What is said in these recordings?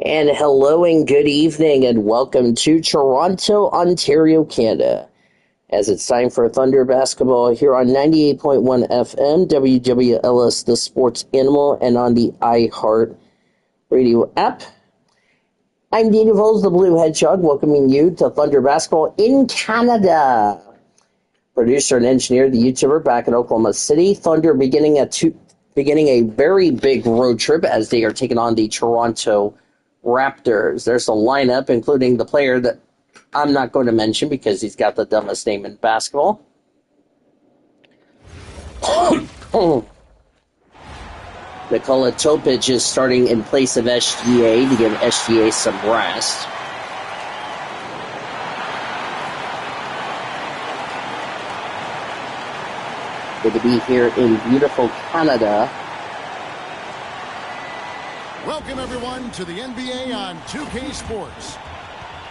And hello and good evening and welcome to Toronto, Ontario, Canada. As it's time for Thunder basketball here on 98.1 FM, WWLS The Sports Animal, and on the iHeart Radio app. I'm Dean DeVos, the Blue Hedgehog, welcoming you to Thunder basketball in Canada. Producer and engineer, the YouTuber, back in Oklahoma City. Thunder beginning a very big road trip as they are taking on the Toronto Raptors. There's a lineup, including the player that I'm not going to mention because he's got the dumbest name in basketball. Nikola Topic is starting in place of SGA to give SGA some rest. Good to be here in beautiful Canada. Welcome, everyone, to the NBA on 2K Sports.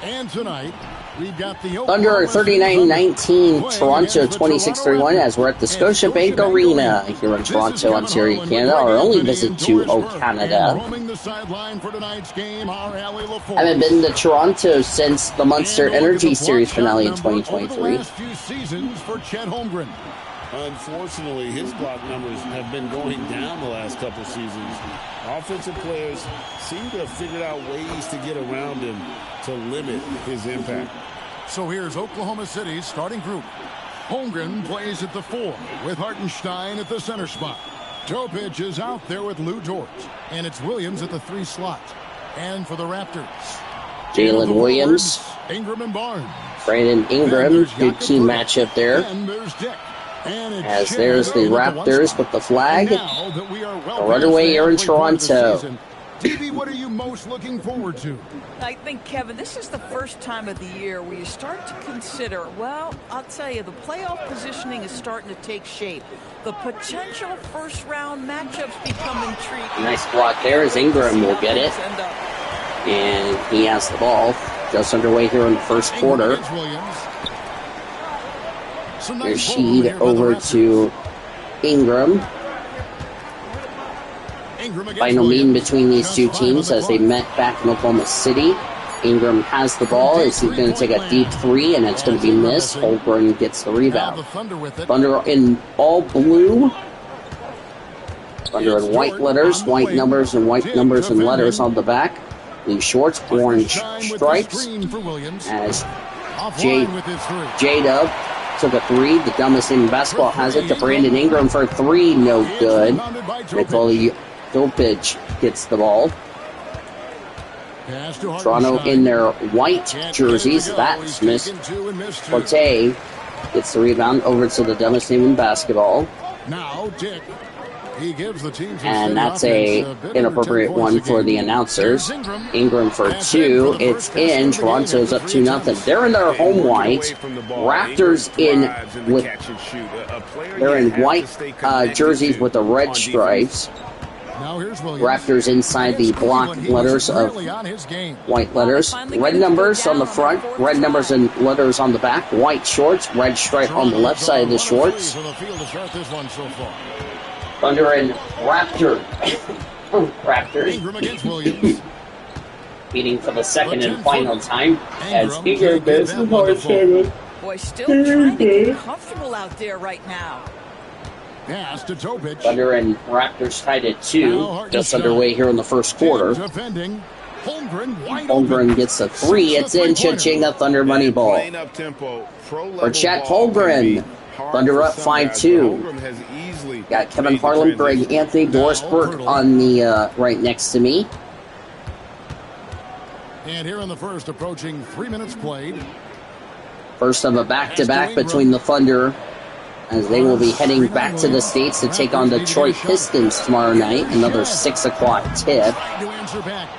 And tonight, we've got the Thunder 39-19, Toronto 26-31, as we're at the Scotiabank Arena here in Toronto, Ontario, Canada, our only visit to O-Canada. I haven't been to Toronto since the Monster Energy Series finale in 2023. Unfortunately, his block numbers have been going down the last couple seasons. Offensive players seem to have figured out ways to get around him to limit his impact. So here's Oklahoma City's starting group. Holmgren plays at the 4 with Hartenstein at the center spot. Topic is out there with Lou Dort. And it's Williams at the 3 slot. And for the Raptors, Jalen Williams, Ingram and Barnes. Brandon Ingram, good team matchup there. And there's Dick. As there's the Raptors with the flag. A runaway here in Toronto. DB, what are you most looking forward to? I think, Kevin, this is the first time of the year where you start to consider, well, I'll tell you, the playoff positioning is starting to take shape. The potential first-round matchups become intriguing. Nice block there as Ingram will get it. And he has the ball. Just underway here in the first quarter. There's Sheed over to Ingram. Final meeting between these two teams as they met back in Oklahoma City. Ingram has the ball as he's going to take a deep 3, and it's going to be missed. Holmgren gets the rebound. Thunder in all blue. Thunder in white letters, white numbers and letters on the back. Blue shorts, orange stripes. As J-Dub took a 3. The dumbest in basketball has it to Brandon Ingram for 3. No good. Nikola Topic gets the ball. Toronto in their white jerseys. That's missed. Forte gets the rebound over to the dumbest name in basketball. And that's a inappropriate one for the announcers. Ingram for 2. It's in. Toronto's up 2-0. They're in their home white. Raptors they're in white jerseys with the red stripes. Raptors inside the block letters of white letters. Red numbers on the front, red numbers and letters on the back. White shorts, red stripe on the left side of the shorts. Thunder and Raptors meeting for the second and final time as Ingram goes to hard-handed. Boy, still trying to get comfortable out there right now. Thunder and Raptors tied at 2, just underway here in the first quarter. Holmgren gets a 3. It's in. Cha-ching, the Thunder money ball. For Chet Holmgren. Thunder up 5-2. Got Kevin Harlan, Greg Anthony, Doris Burke on the right next to me. And here in the first, approaching 3 minutes played. First of a back-to-back between the Thunder, as they will be heading back to the States to take on Detroit Pistons tomorrow night. Another 6 o'clock tip.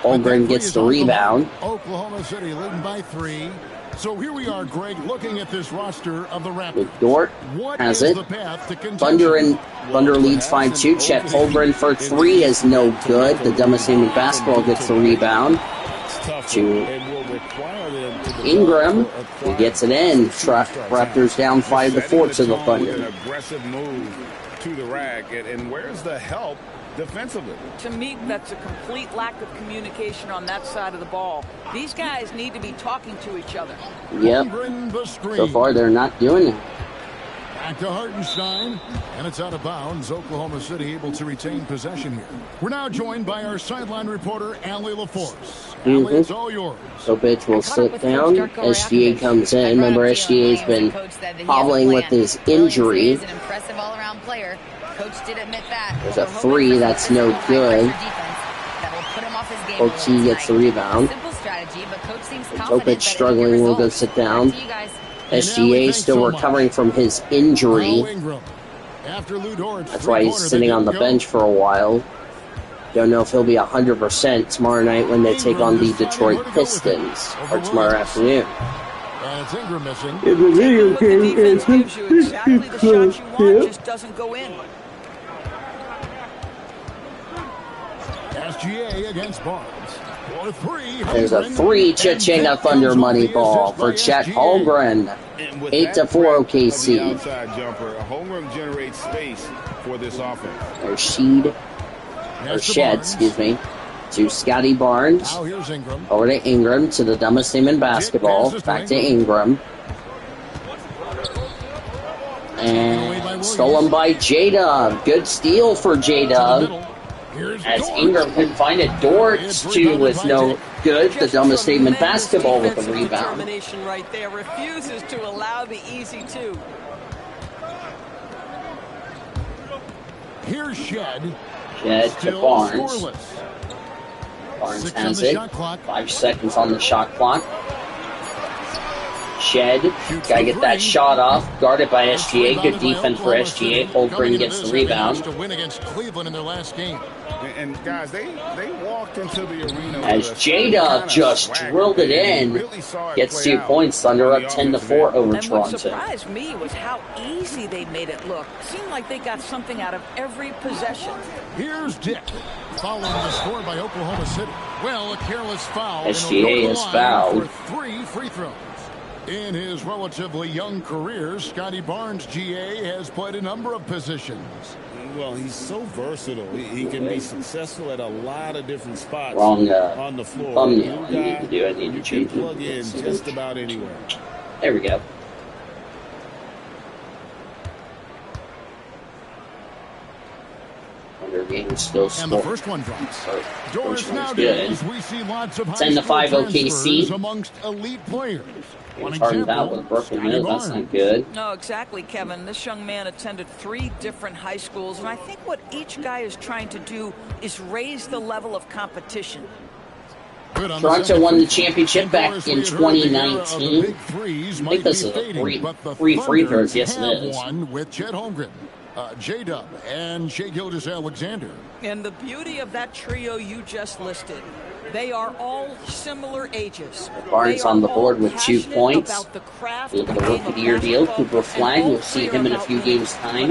Holmgren gets the rebound. Oklahoma City leading by 3. So here we are, Greg, looking at this roster of the Raptors. Dort has it. Thunder leads 5-2. Chet Holmgren for 3 is no good. The dumbest name in basketball gets the rebound. To Ingram, who gets it in. Raptors down 5-4 to the Thunder. to the rack, and where's the help defensively? To me, that's a complete lack of communication on that side of the ball. These guys need to be talking to each other. Yep. So far, they're not doing it. Back to Hartenstein, and it's out of bounds. Oklahoma City able to retain possession here. We're now joined by our sideline reporter, Allie LaForce. Allie, it's all yours. Sopich will sit down. SGA comes in. Remember, SGA's been hobbling with his injury. He's an impressive all-around player. Coach did admit that. There's a three that's no good. OT gets the rebound. Simple strategy, but coach seems confident Sopich struggling will go sit down. SGA still recovering from his injury. That's why he's sitting on the bench for a while. Don't know if he'll be 100% tomorrow night when they take on the Detroit Pistons, or tomorrow afternoon. It's Ingram missing. In the video game, Defense gives you exactly the shot you want, just doesn't go in. SGA against Barnes. For three. There's a three Cha-Chinga Thunder money ball for Chet Holmgren. 8-4 OKC. Outside jumper, Holmgren generates space for this offense. Or Shed, excuse me, to Scotty Barnes. Now here's Ingram. Over to Ingram, to the dumbest team in basketball. Back to Ingram. And stolen by J-Dub. Good steal for J-Dub. As Ingram couldn't find it. Dortz, too, was no good. The dumbest team in basketball with the rebound. Right there. Refuses to allow the easy two. Here's Shed. Shed to Barnes. Barnes has it. 5 seconds on the shot clock. Shed. Gotta get that shot off. Guarded by SGA. Good defense for SGA. Holmgren gets the rebound. To win against Cleveland in their last game. And guys, they walked into the arena as J-Dub just drilled it in. Gets 2 points. Thunder up 10-4 over and Toronto. What surprised me was how easy they made it look. Seemed like they got something out of every possession. Here's Dick. Following the score by Oklahoma City. Well, a careless foul. SGA is fouled. For 3 free throws. In his relatively young career, Scotty Barnes, GA, has played a number of positions. Well, he's so versatile. He can be successful at a lot of different spots on the floor. Thumbnail. I need to do. I need to change it. Plug in just about anywhere. There we go. Thunder game is still scoring. And the first one drops. Doris good. We see lots of 10-5 OKC. Amongst elite players. Turned out with broken nose. That's not good. No, exactly, Kevin. This young man attended 3 different high schools, and I think what each guy is trying to do is raise the level of competition. Toronto won the championship back in 2019. I think this is a free free throws. Yes, it is. One with Chet Holmgren, J-Dub, and Shai Gilgeous-Alexander. And the beauty of that trio you just listed, they are all similar ages. Barnes on the board with 2 points. Look at the rookie-of-the-year deal. Cooper Flag, we'll see him in a few games' time.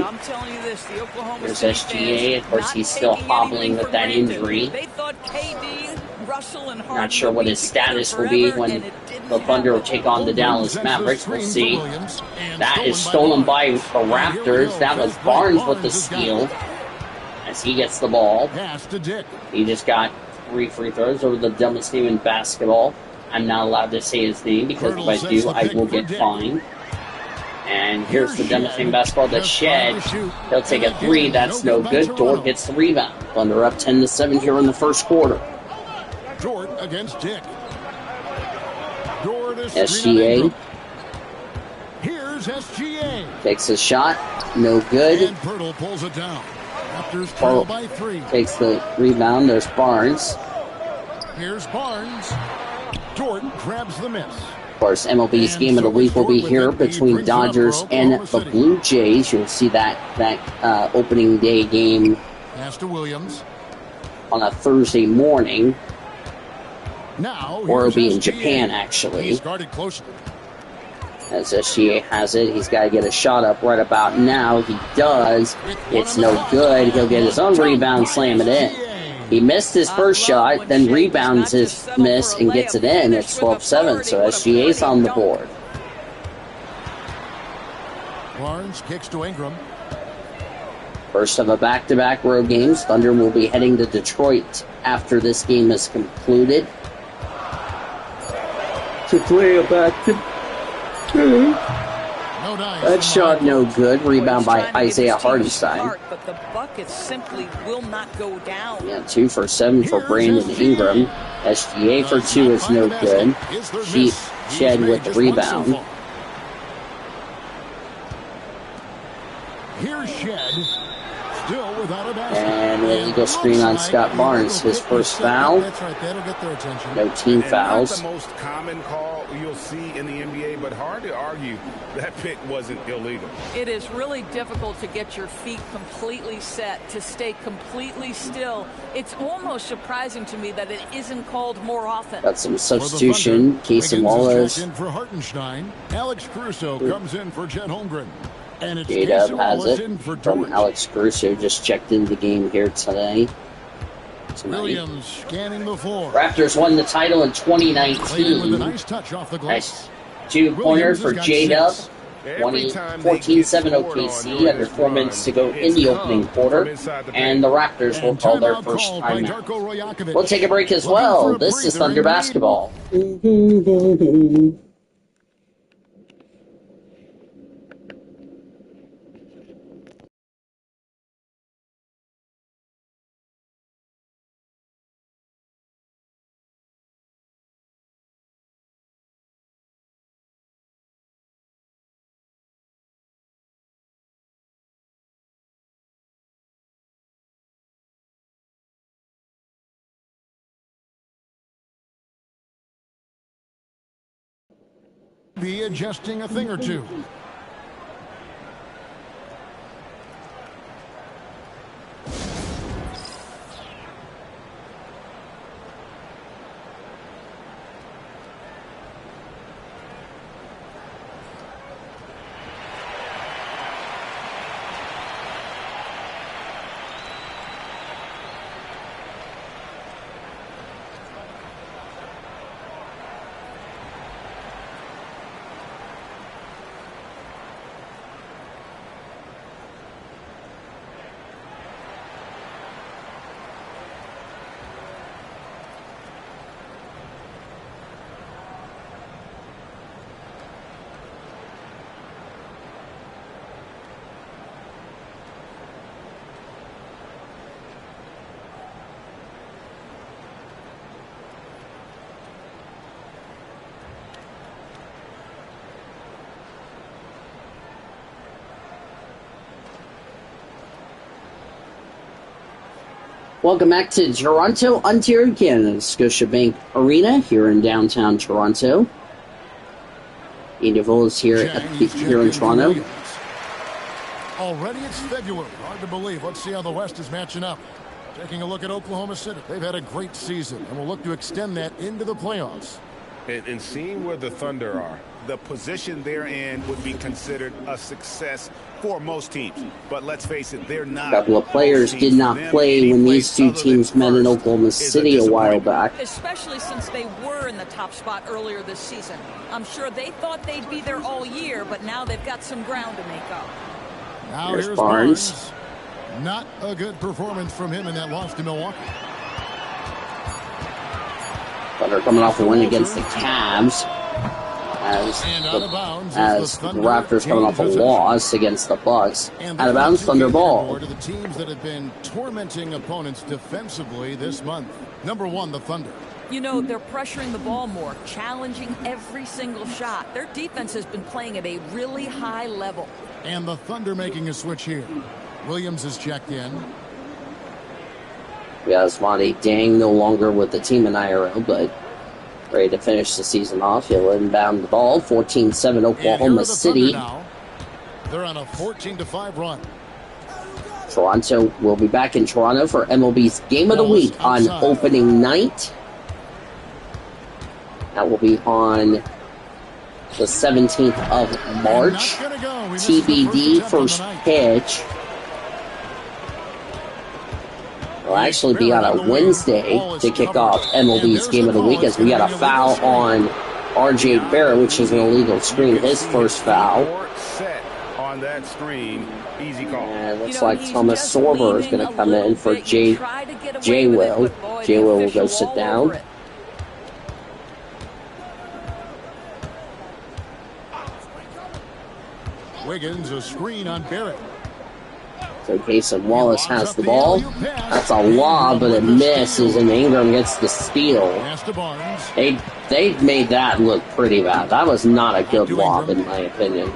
There's SGA. Of course, he's still hobbling with that injury. Not sure what his status will be when the Thunder will take on the Dallas Mavericks. We'll see. That is stolen by the Raptors. That was Barnes with the steal as he gets the ball. He just got 3 free throws over the dumbest team in basketball. I'm not allowed to say his name because if I do, I will get fined. And here's the dumbest team in basketball, the Shed. He'll take a 3. That's no good. Dort gets the rebound. Thunder up 10-7 here in the first quarter. Dort against Dick. SGA. Here's SGA. Takes a shot. No good. And Pirtle pulls it down. Raptors trail by 3. Takes the rebound. There's Barnes. Here's Barnes. Dort grabs the miss. Of course, MLB's game of the week will be here between Dodgers and the Blue Jays. You'll see that opening day game Pass to Williams. On a Thursday morning. Now, or it'll be in Japan, actually. He's guarded closely. As SGA has it, he's got to get a shot up right about now. He does. It's no good. He'll get his own rebound, slam it in. He missed his first shot, then rebounds his miss and gets it in. It's 12-7, so SGA's on the board. Barnes kicks to Ingram. First of a back-to-back road games, Thunder will be heading to Detroit after this game is concluded to play a back-to-back. That shot no good. Rebound by Isaiah Hartenstein. But the bucket simply will not go down. Yeah, 2 for 7 for Brandon Ingram. SGA for 2 is no good. Shed with the rebound. Here's Shed. Still without a basket. And an illegal screen on Scott Barnes. His first foul. That's right. That'll get their attention. No team fouls. Not the most common call you'll see in the NBA, but hard to argue that pick wasn't illegal. It is really difficult to get your feet completely set, to stay completely still. It's almost surprising to me that it isn't called more often. Got some substitution. Casey Wallace. In for Hartenstein. Alex Caruso comes in for Chet Holmgren. And it's J-Dub has it from Alex Caruso. Just checked into the game here tonight. Williams scanning the floor. Raptors won the title in 2019. With a nice touch off the glass. Nice 2-pointer for J-Dub. 14-7 OKC under 4 minutes to go in the opening quarter. And the Raptors will call their first timeout. We'll take a break as well. This is Thunder Basketball. Be adjusting a thing or two. Welcome back to Toronto, Ontario, Canada, Scotiabank Arena here in downtown Toronto. Indival is here in Toronto. Already it's February. Hard to believe. Let's see how the West is matching up. Taking a look at Oklahoma City. They've had a great season and will look to extend that into the playoffs. And seeing where the Thunder are, the position they're in would be considered a success for most teams. But let's face it, they're not. A couple of players did not play when these two teams met in Oklahoma City a while back. Especially since they were in the top spot earlier this season. I'm sure they thought they'd be there all year, but now they've got some ground to make up. Now here's Barnes. Not a good performance from him in that loss to Milwaukee. Thunder coming off a win against the Cavs. As the Raptors coming off a loss against the Bucks. Out of bounds, Thunder ball. To the teams that have been tormenting opponents defensively this month. Number 1, the Thunder. You know, they're pressuring the ball more, challenging every single shot. Their defense has been playing at a really high level. And the Thunder making a switch here. Williams is checked in. We got Asmani Dang no longer with the team in IRL, but ready to finish the season off. He'll inbound the ball. 14-7 Oklahoma City. They're on a 14-5 run. Toronto will be back in Toronto for MLB's Game of the Week on opening night. That will be on the 17th of March. TBD first pitch. Will actually be on a Wednesday to kick off MLB's Game of the Week, as we got a foul on RJ Barrett, which is an illegal screen, his first foul. on that screen. Easy call. And it looks like Thomas Sorber is going to come in for J. Will. J. Will go sit down. Wiggins, a screen on Barrett. So Cason Wallace has the ball. That's a lob, but it misses, and Ingram gets the steal. They made that look pretty bad. That was not a good lob, in my opinion.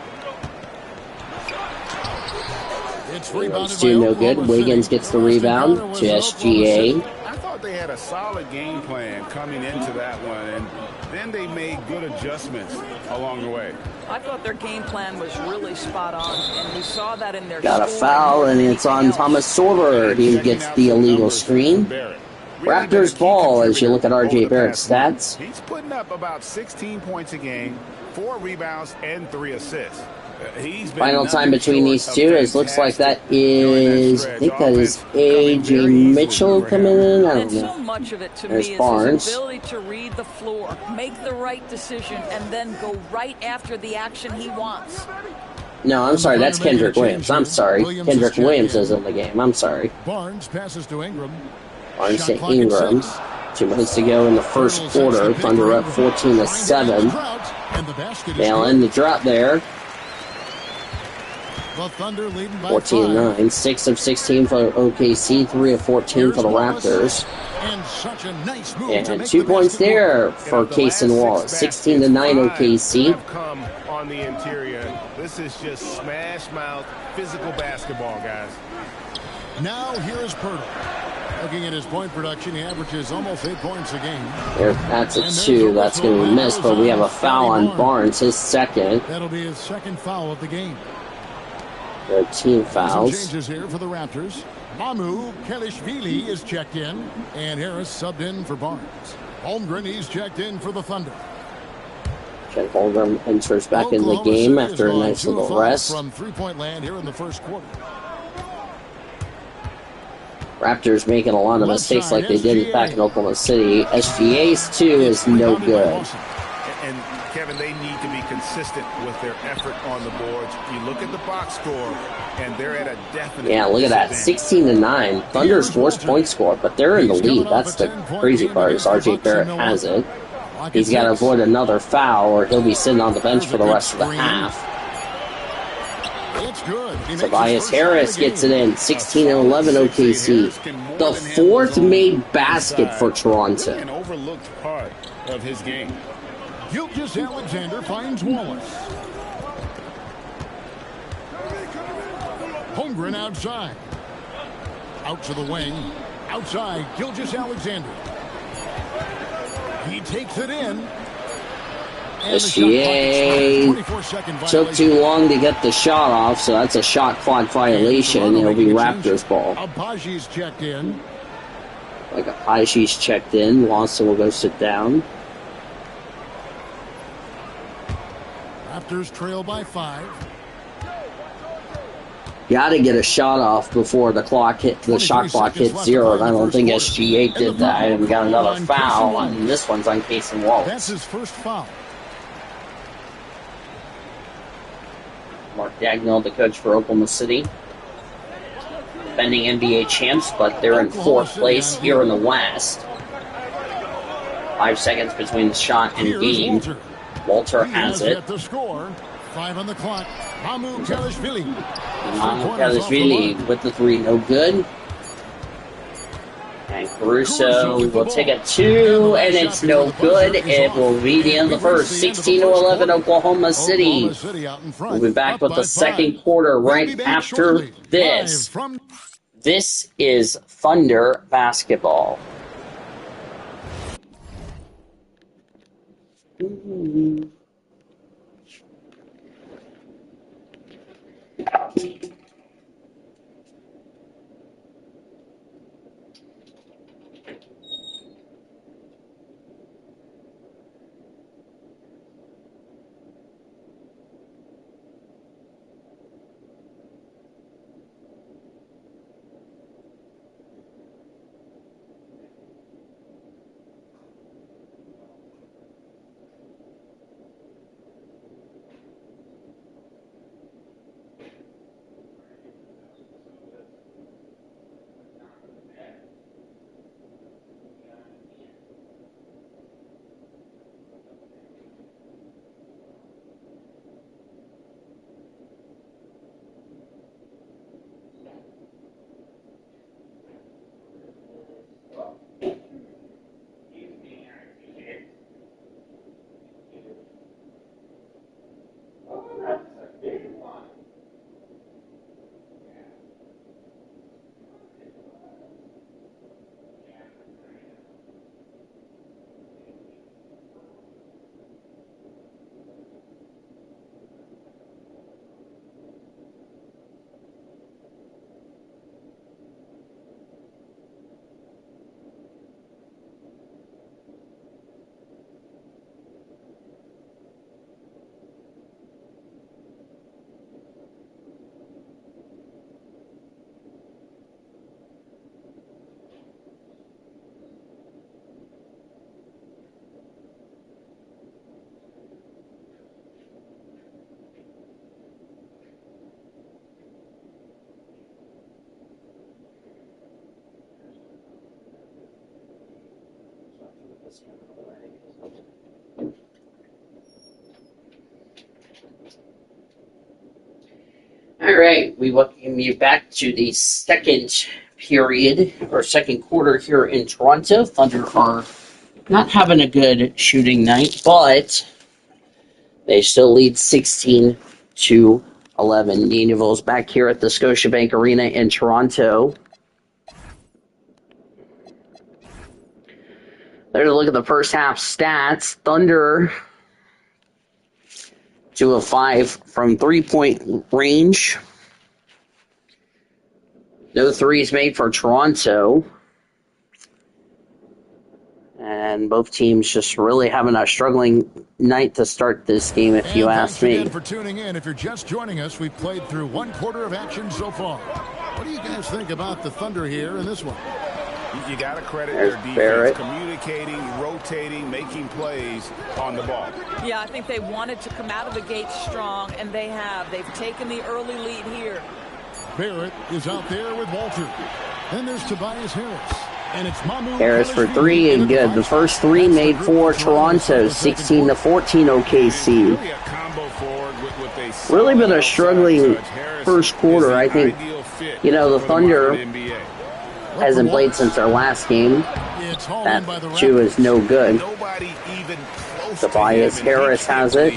Ingram's doing no good. Wiggins gets the rebound to SGA. I thought they had a solid game plan coming into that one, and then they made good adjustments along the way. I thought their game plan was really spot on, and we saw that in their Got a foul, and it's on Thomas Sorber. He gets the illegal screen. Raptors ball as you look at RJ Barrett's stats. He's putting up about 16 points a game, 4 rebounds, and 3 assists. Final time between these two is looks like that is, I think that is A.J. Mitchell coming in. I don't know. So much of it to There's me Barnes. is his ability to read the floor, make the right decision, and then go right after the action he wants. No, I'm sorry. That's Kendrick Williams. I'm sorry. Kendrick Williams is in the game. I'm sorry. Barnes passes to Ingram. Barnes to Ingram. 2 minutes to go in the first quarter. Thunder up 14-7. They'll end the drought there. 14-9. 6 of 16 for OKC. 3 of 14 for the Raptors. And 2 points there for Cason Wallace. 16-9 OKC. On the interior, this is just smash mouth physical basketball, guys. Now here is Pirtle. Looking at his point production, he averages almost 8 points a game. That's a 2. That's going to be missed, but we have a foul on Barnes, his second. That'll be his second foul of the game. There are team fouls. Some changes here for the Raptors. Mamu Kelishvili is checked in, and Harris subbed in for Barnes. Holmgren, he's checked in for the Thunder. Chet Holmgren enters back in the game after a nice little rest. From three-point land here in the first quarter. Raptors making a lot of mistakes like they did back in Oklahoma City. SGA's 2 is no good. And Kevin, they need to be consistent with their effort on the boards. You look at the box score, and they're at a definite. Yeah, look at that, 16-9. Thunder's worst point score, but they're in the lead. That's the crazy part. Is RJ Barrett has it. He's got to avoid another foul, or he'll be sitting on the bench for the rest of the half. Tobias Harris gets it in. 16-11 OKC. The 4th made basket for Toronto. An overlooked part of his game. Gilgeous-Alexander finds Wallace. Holmgren outside. Out to the wing. Outside, Gilgeous-Alexander. He takes it in. SGA took too long to get the shot off, so that's a shot clock violation. It'll be Raptors ball. Abaji's checked in. Like Abaji's checked in. Lawson will go sit down. Raptors trail by 5. Got to get a shot off before the clock hit. The shot clock hits 0, and I don't think SGA did that. And we got another foul, and this one's on Cason Wallace. That's his first foul. Mark Dagnall, the coach for Oklahoma City. Defending NBA champs, but they're in 4th place here in the West. 5 seconds between the shot and game. Walter has it. 5 on the clock. Mamu Kelishvili. Mamu Kelishvili with the 3, no good. And Caruso will take a 2, and it's no good. It will be the end of the first. 16-11 Oklahoma City. We'll be back with the second quarter right after this. This is Thunder basketball. All right, we welcome you back to the second period or second quarter here in Toronto. Thunder are not having a good shooting night, but they still lead 16-11. The Indians back here at the Scotiabank Arena in Toronto. There's a look at the first half stats. Thunder 2 of 5 from 3-point range. No threes made for Toronto. And both teams just really having a struggling night to start this game, if you ask me. Thanks again for tuning in. If you're just joining us, we've played through one quarter of action so far. What do you guys think about the Thunder here in this one? You got to credit There's their defense, Barrett. communicating, rotating, making plays on the ball. Yeah, I think they wanted to come out of the gate strong, and they have. They've taken the early lead here. Barrett is out there with Walter. Then there's Tobias Harris. And it's Mamu Harris for three and good. The first three made for Toronto, 16-14 OKC. Really been a struggling first quarter. I think, you know, the Thunder hasn't played since their last game. That shoe is no good. Tobias Harris has it.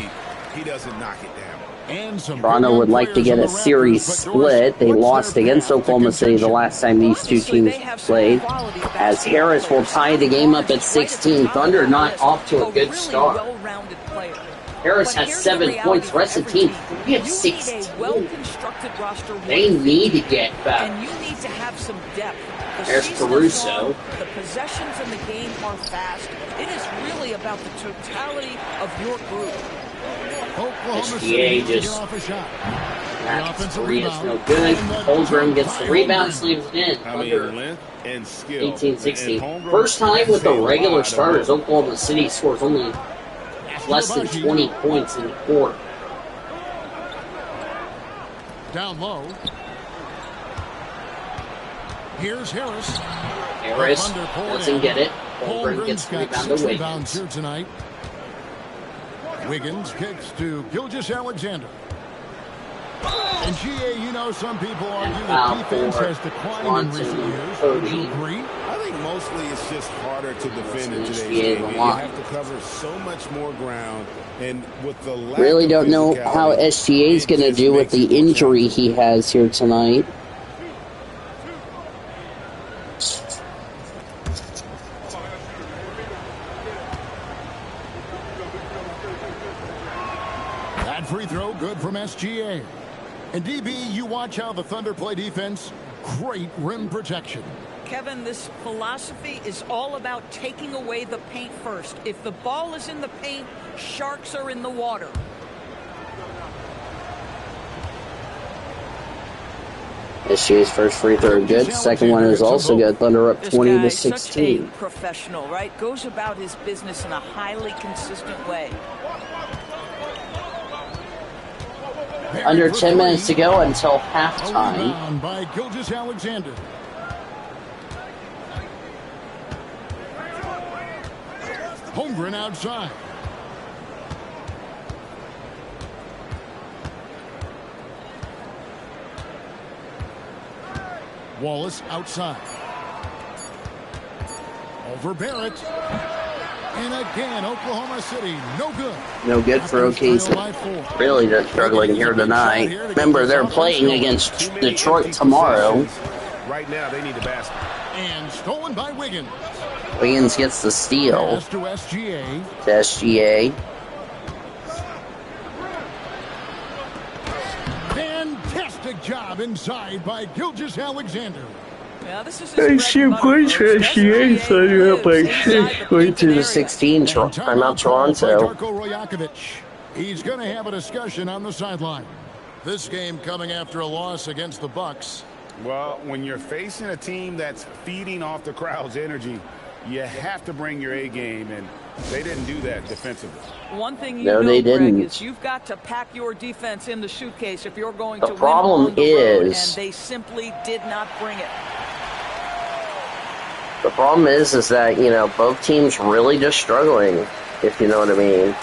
He doesn't knock it down. Toronto would like to get a series split. They lost against Oklahoma City the last time these two teams played. As Harris will tie the game up at 16. Thunder not off to a good start. Harris has 7 points. The rest of the team, we have 16. They need to get back. And you need to have some depth. There's Caruso. The possessions in the game are fast. It is really about the totality of your group. SGA just, that three is no good. Holmgren gets the rebound, slams it in. Under 18-16. First time with the regular starters, Oklahoma City scores only less than 20 points in the quarter. Down low. Here's Harris. Harris doesn't get it. Holmgren gets the rebound to Wiggins. Here tonight. Wiggins kicks to Gilgeous-Alexander. And GA, you know, some people argue that defense has declined in recent years. Would you agree? I think mostly it's just harder to defend in today's game. You have to cover so much more ground, and with the lack really don't of know how SGA is going to do with the injury he has here tonight. Free throw, good from SGA. And DB, you watch how the Thunder play defense. Great rim protection. Kevin, this philosophy is all about taking away the paint first. If the ball is in the paint, sharks are in the water. SGA's first free throw good. Second one is also good. Thunder up 20-16. Such a professional, right? Goes about his business in a highly consistent way. Under 10 minutes to go until halftime. By Gilgeous-Alexander. Holmgren outside. Wallace outside. Over Barrett. And again, Oklahoma City, no good. No good for OKC. Really just struggling here tonight. Remember, they're playing against Detroit tomorrow. Right now, they need the basket. And stolen by Wiggins. Wiggins gets the steal. Pass to SGA. To SGA. Fantastic job inside by Gilgeous-Alexander. They shoot points for SGA, Thunder up by 6, going to the 16. Timeout Toronto. He's going to have a discussion on the sideline. This game coming after a loss against the Bucks. Well, when you're facing a team that's feeding off the crowd's energy, you have to bring your A game, and they didn't do that defensively. One thing you know, know, they Greg, didn't. is you've got to pack your defense in the suitcase if you're going The to problem win on the road, is, and they simply did not bring it. The problem is that, you know, both teams really just struggling, if you know what I mean.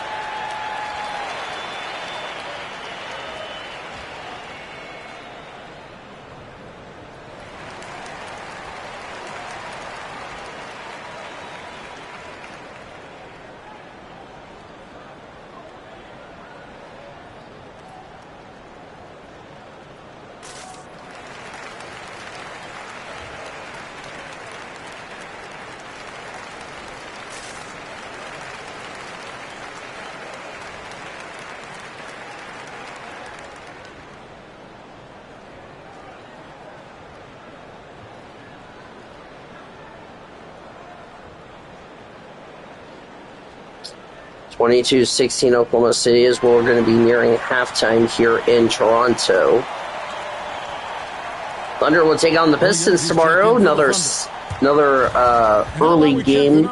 (22-16) Oklahoma City is where we're going to be nearing halftime here in Toronto. Thunder will take on the Pistons tomorrow. Another early game.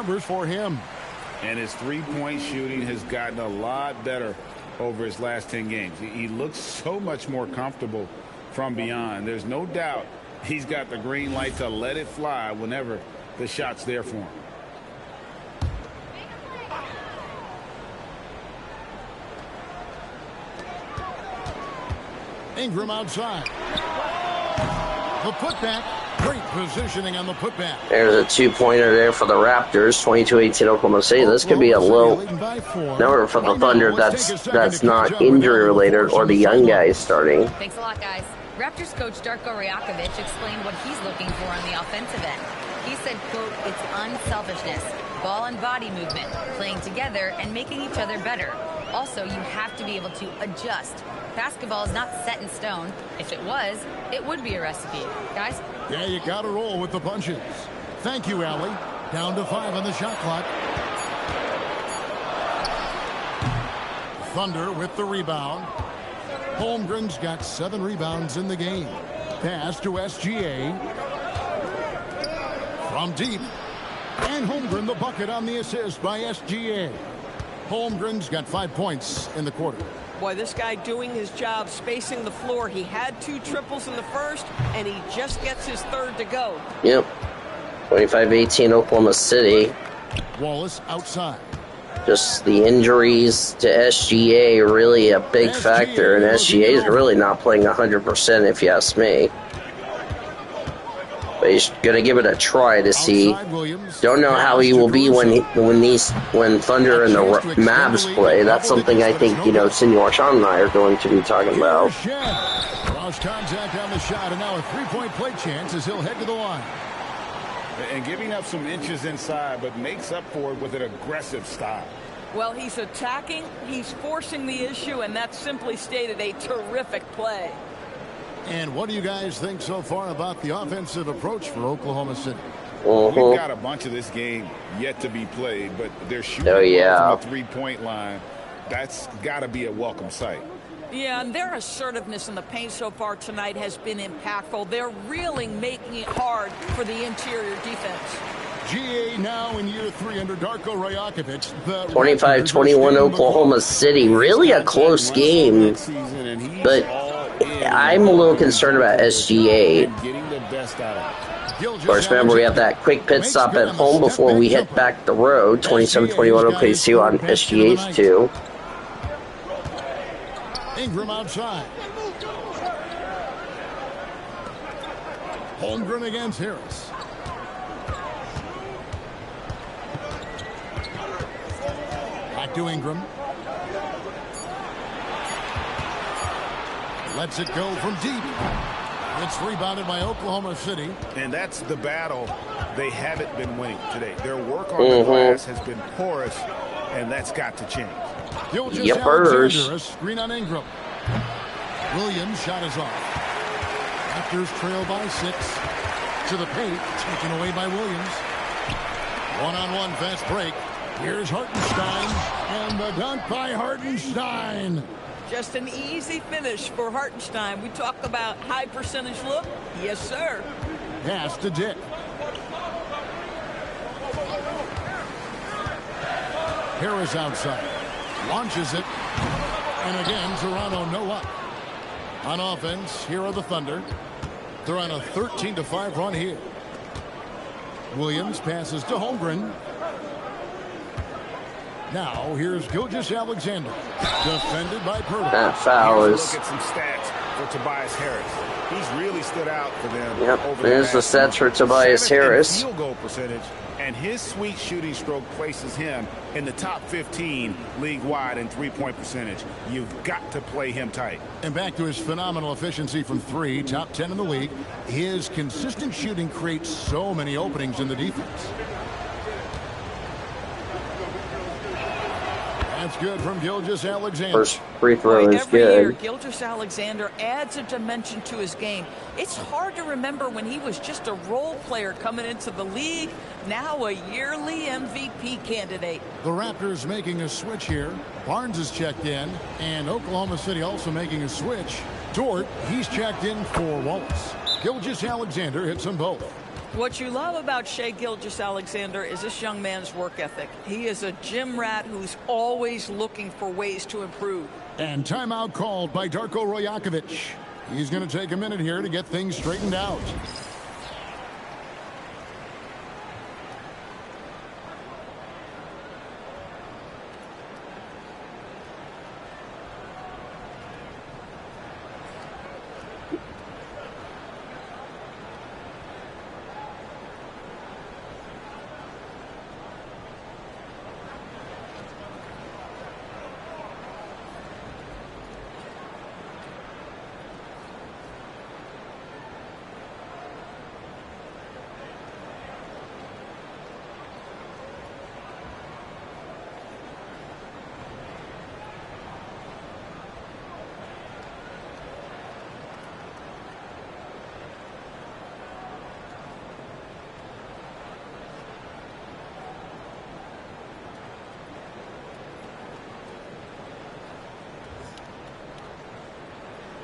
And his three-point shooting has gotten a lot better over his last 10 games. He looks so much more comfortable from beyond. There's no doubt he's got the green light to let it fly whenever the shot's there for him. Ingram outside. The putback. Great positioning on the putback. There's a two-pointer there for the Raptors. 22-18 Oklahoma City. This could be a low number for the Thunder. That's not injury-related or the young guys starting. Thanks a lot, guys. Raptors coach Darko Rajakovic explained what he's looking for on the offensive end. He said, quote, it's unselfishness, ball and body movement, playing together and making each other better. Also, you have to be able to adjust. Basketball is not set in stone. If it was, it would be a recipe. Guys? Yeah, you got to roll with the punches. Thank you, Allie. Down to 5 on the shot clock. Thunder with the rebound. Holmgren's got 7 rebounds in the game. Pass to SGA. From deep. And Holmgren the bucket on the assist by SGA. Holmgren's got 5 points in the quarter. Boy, this guy doing his job, spacing the floor. He had 2 triples in the first, and he just gets his third to go. Yep. 25-18 Oklahoma City. Wallace outside. Just the injuries to SGA really a big factor, and SGA is really not playing 100% if you ask me. But he's gonna give it a try to see. Don't know how he will be when Thunder and the Mavs play. That's something I think, you know, Senor Sean and I are going to be talking about. Lost contact on the shot, and now a three-point play chance as he'll head to the line. And giving up some inches inside, but makes up for it with an aggressive style. Well, he's attacking, he's forcing the issue, and that's simply stated a terrific play. And what do you guys think so far about the offensive approach for Oklahoma City? Uh-huh. We've got a bunch of this game yet to be played, but they're shooting from the three-point line. That's got to be a welcome sight. Yeah, and their assertiveness in the paint so far tonight has been impactful. They're really making it hard for the interior defense. GA now in year 3 under Darko Rajakovic. 25-21 Oklahoma City. Really a close game, but I'm a little concerned about SGA. Of course, remember we have that quick pit stop at home before we hit back the road. 27-21 OKC on SGA's 2. Ingram outside. Holmgren against Harris. Back to Ingram. Lets it go from deep. It's rebounded by Oklahoma City. And that's the battle they haven't been winning today. Their work on the glass has been porous, and that's got to change. Yepers. A screen on Ingram. Williams shot is off. Raptors trail by 6. To the paint. Taken away by Williams. One-on-one fast break. Here's Hartenstein. And the dunk by Hartenstein. Just an easy finish for Hartenstein. We talk about high percentage look. Yes, sir. Pass to Dick. Harris outside. Launches it. And again, Toronto no up. On offense, here are the Thunder. They're on a 13-5 run here. Williams passes to Holmgren. Now here's Gilgeous-Alexander, defended by Pirtle. That foul Here's is. a look at some stats for Tobias Harris. He's really stood out for them. Yep, there's the stats for Tobias Harris. Field goal percentage, and his sweet shooting stroke places him in the top 15 league-wide in three-point percentage. You've got to play him tight. And back to his phenomenal efficiency from three, top 10 in the league. His consistent shooting creates so many openings in the defense. That's good from Gilgeous-Alexander. First free throw is Every year, good. Gilgeous-Alexander adds a dimension to his game. It's hard to remember when he was just a role player coming into the league, now a yearly MVP candidate. The Raptors making a switch here. Barnes is checked in, and Oklahoma City also making a switch. Dort, he's checked in for Wallace. Gilgeous-Alexander hits them both. What you love about Shai Gilgeous-Alexander is this young man's work ethic. He is a gym rat who's always looking for ways to improve. And timeout called by Darko Rajakovic. He's going to take a minute here to get things straightened out.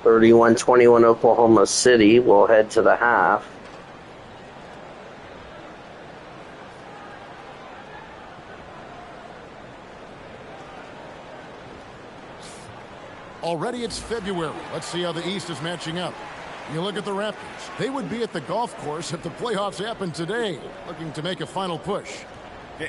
(31-21) Oklahoma City will head to the half. Already it's February. Let's see how the East is matching up. You look at the Raptors. They would be at the golf course if the playoffs happened today, looking to make a final push.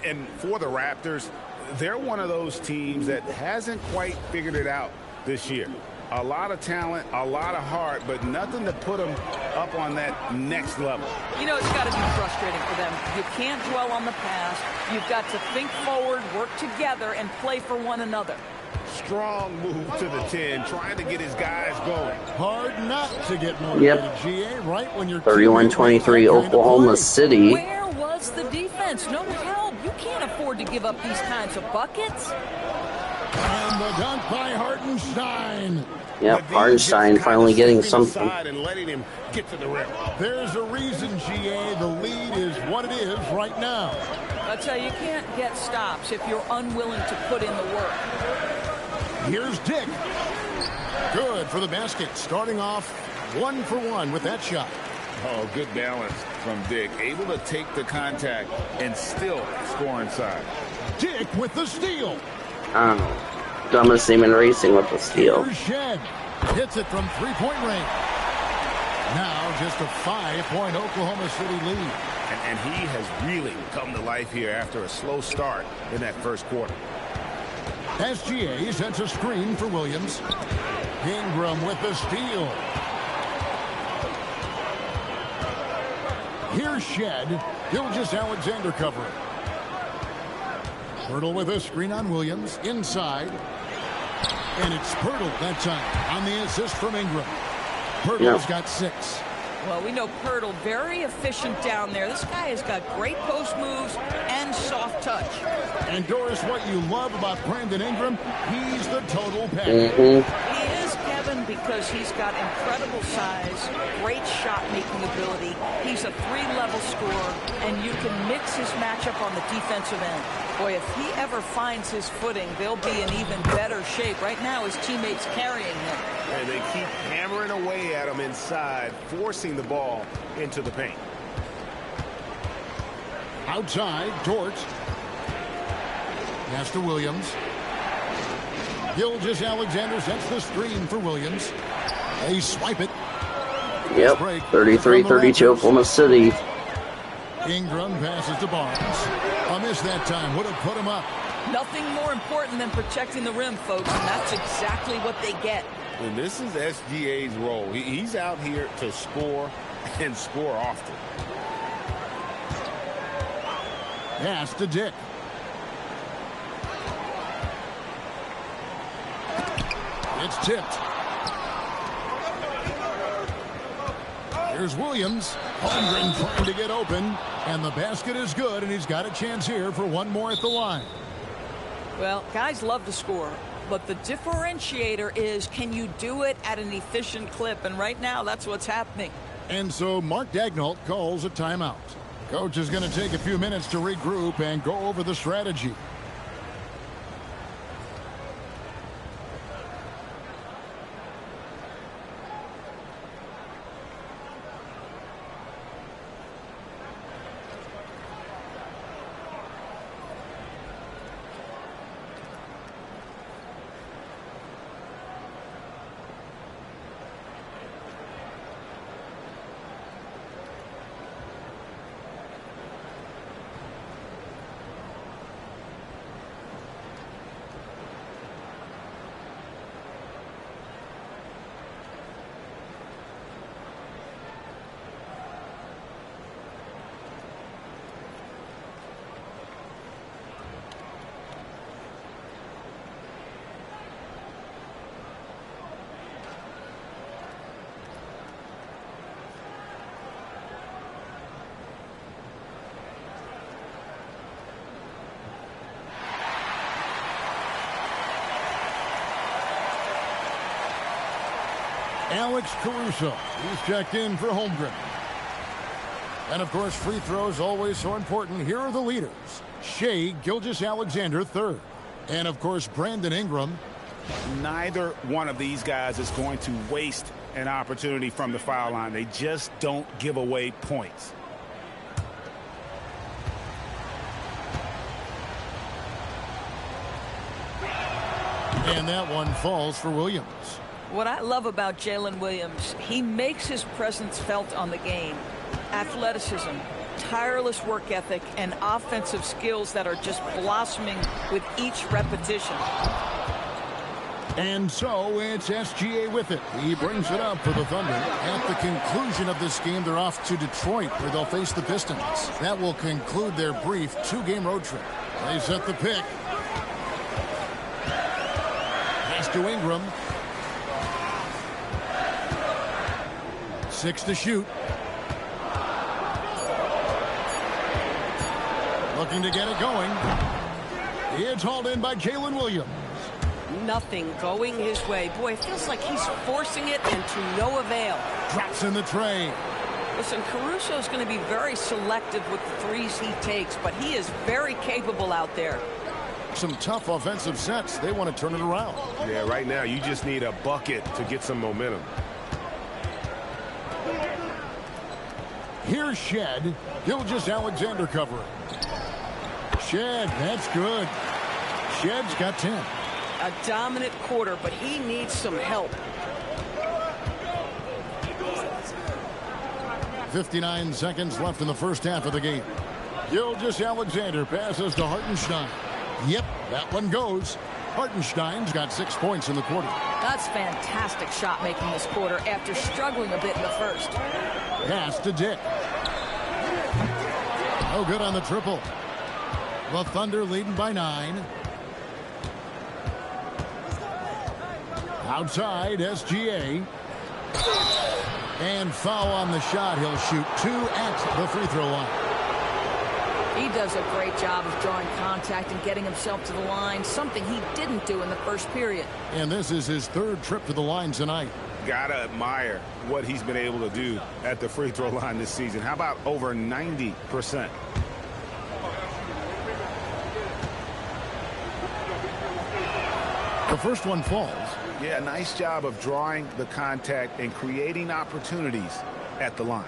And for the Raptors, they're one of those teams that hasn't quite figured it out this year. A lot of talent, a lot of heart, but nothing to put them up on that next level. You know, it's got to be frustrating for them. You can't dwell on the past. You've got to think forward, work together, and play for one another. Strong move to the 10, trying to get his guys going. Hard not to get motivated, GA, right when you're 31-23 Oklahoma City. Where was the defense? No help. You can't afford to give up these kinds of buckets. And the dunk by Hartenstein. Yep, Hartenstein finally getting something. And letting him get to the rim. There's a reason, GA, the lead is what it is right now. I'll tell you, you can't get stops if you're unwilling to put in the work. Here's Dick. Good for the basket. Starting off 1 for 1 with that shot. Oh, good balance from Dick. Able to take the contact and still score inside. Dick with the steal. Dumbest team in racing with the steal. Here's Shed. Hits it from three-point range. Now just a 5-point Oklahoma City lead. And he has really come to life here after a slow start in that first quarter. SGA sets a screen for Williams. Ingram with the steal. Here's Shed. Gilgeous-Alexander covering. Pirtle with a screen on Williams. Inside. And it's Pirtle that time on the assist from Ingram. Pirtle's got 6. Well, we know Pirtle, very efficient down there. This guy has got great post moves and soft touch. Mm-hmm. And Doris, what you love about Brandon Ingram, he's the total package. He is, Kevin, because he's got incredible size, great shot-making ability. He's a 3-level scorer, and you can mix his matchup on the defensive end. Boy, if he ever finds his footing, they'll be in even better shape. Right now, his teammates carrying him. And they keep hammering away at him inside, forcing the ball into the paint. Outside, Dort. Pass to Williams. Gilgeous-Alexander sets the screen for Williams. They swipe it. Yep, 33-32 Oklahoma City. Ingram passes to Barnes. A miss that time. Would have put him up. Nothing more important than protecting the rim, folks, and that's exactly what they get. And this is SGA's role. He's out here to score and score often. Pass to Dick. It's tipped. Here's Williams. Holmgren trying to get open. And the basket is good, and he's got a chance here for one more at the line. Well, guys love to score, but the differentiator is, can you do it at an efficient clip? And right now, that's what's happening. And so Mark Daigneault calls a timeout. Coach is going to take a few minutes to regroup and go over the strategy. Alex Caruso. He's checked in for Holmgren. And, of course, free throws always so important. Here are the leaders. Shai Gilgeous-Alexander, third. And, of course, Brandon Ingram. Neither one of these guys is going to waste an opportunity from the foul line. They just don't give away points. And that one falls for Williams. What I love about Jalen Williams, he makes his presence felt on the game. Athleticism, tireless work ethic, and offensive skills that are just blossoming with each repetition. And so it's SGA with it. He brings it up for the Thunder. At the conclusion of this game, they're off to Detroit, where they'll face the Pistons. That will conclude their brief two-game road trip. They set the pick. Pass to Ingram. 6 to shoot. Looking to get it going. It's hauled in by Jalen Williams. Nothing going his way. Boy, it feels like he's forcing it and to no avail. Drops in the tray. Listen, Caruso's going to be very selective with the threes he takes, but he is very capable out there. Some tough offensive sets. They want to turn it around. Yeah, right now you just need a bucket to get some momentum. Here's Shed. Gilgeous-Alexander covering. Shed, that's good. Shed's got 10. A dominant quarter, but he needs some help. 59 seconds left in the first half of the game. Gilgeous-Alexander passes to Hartenstein. Yep, that one goes. Hartenstein's got 6 points in the quarter. That's fantastic shot making this quarter after struggling a bit in the first. Pass to Dick. No good on the triple. The Thunder leading by 9. Outside, SGA. And foul on the shot. He'll shoot 2 at the free throw line. He does a great job of drawing contact and getting himself to the line, something he didn't do in the first period. And this is his 3rd trip to the line tonight. Gotta admire what he's been able to do at the free throw line this season. How about over 90%? The first one falls. Yeah, nice job of drawing the contact and creating opportunities at the line.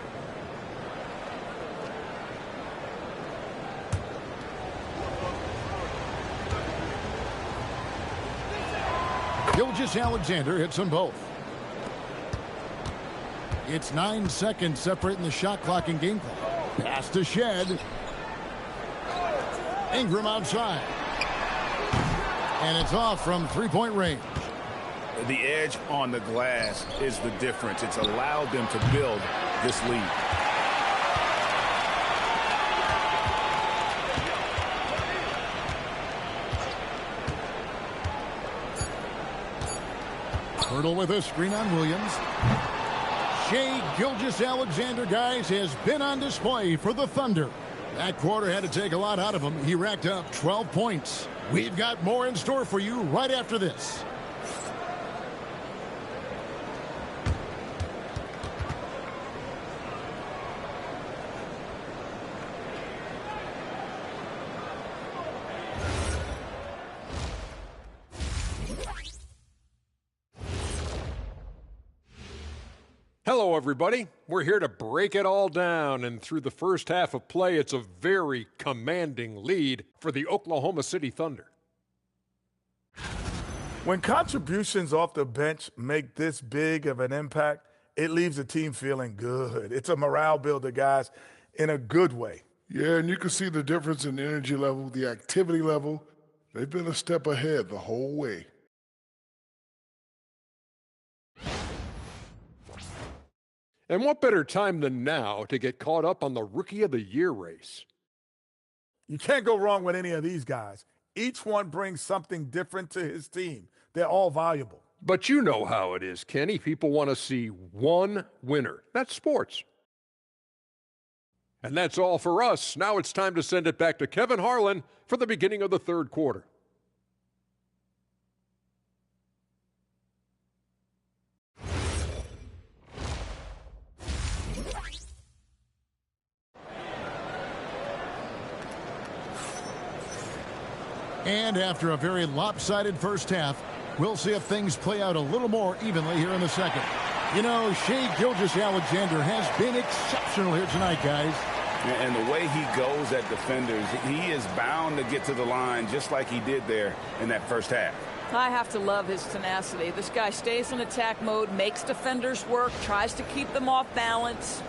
Gilgeous-Alexander hits them both. It's 9 seconds separating the shot clock and game clock. Pass to Shed. Ingram outside. And it's off from three-point range. The edge on the glass is the difference. It's allowed them to build this lead. Hurdle with a screen on Williams. Shai Gilgeous-Alexander, guys, has been on display for the Thunder. That quarter had to take a lot out of him. He racked up 12 points. We've got more in store for you right after this. Hello, everybody. We're here to break it all down, and through the first half of play, it's a very commanding lead for the Oklahoma City Thunder. When contributions off the bench make this big of an impact, it leaves the team feeling good. It's a morale builder, guys, in a good way. Yeah, and you can see the difference in energy level, the activity level. They've been a step ahead the whole way. And what better time than now to get caught up on the Rookie of the Year race? You can't go wrong with any of these guys. Each one brings something different to his team. They're all valuable. But you know how it is, Kenny. People want to see one winner. That's sports. And that's all for us. Now it's time to send it back to Kevin Harlan for the beginning of the third quarter. And after a very lopsided first half, we'll see if things play out a little more evenly here in the second. You know, Shai Gilgeous-Alexander has been exceptional here tonight, guys. And the way he goes at defenders, he is bound to get to the line just like he did there in that first half. I have to love his tenacity. This guy stays in attack mode, makes defenders work, tries to keep them off balance.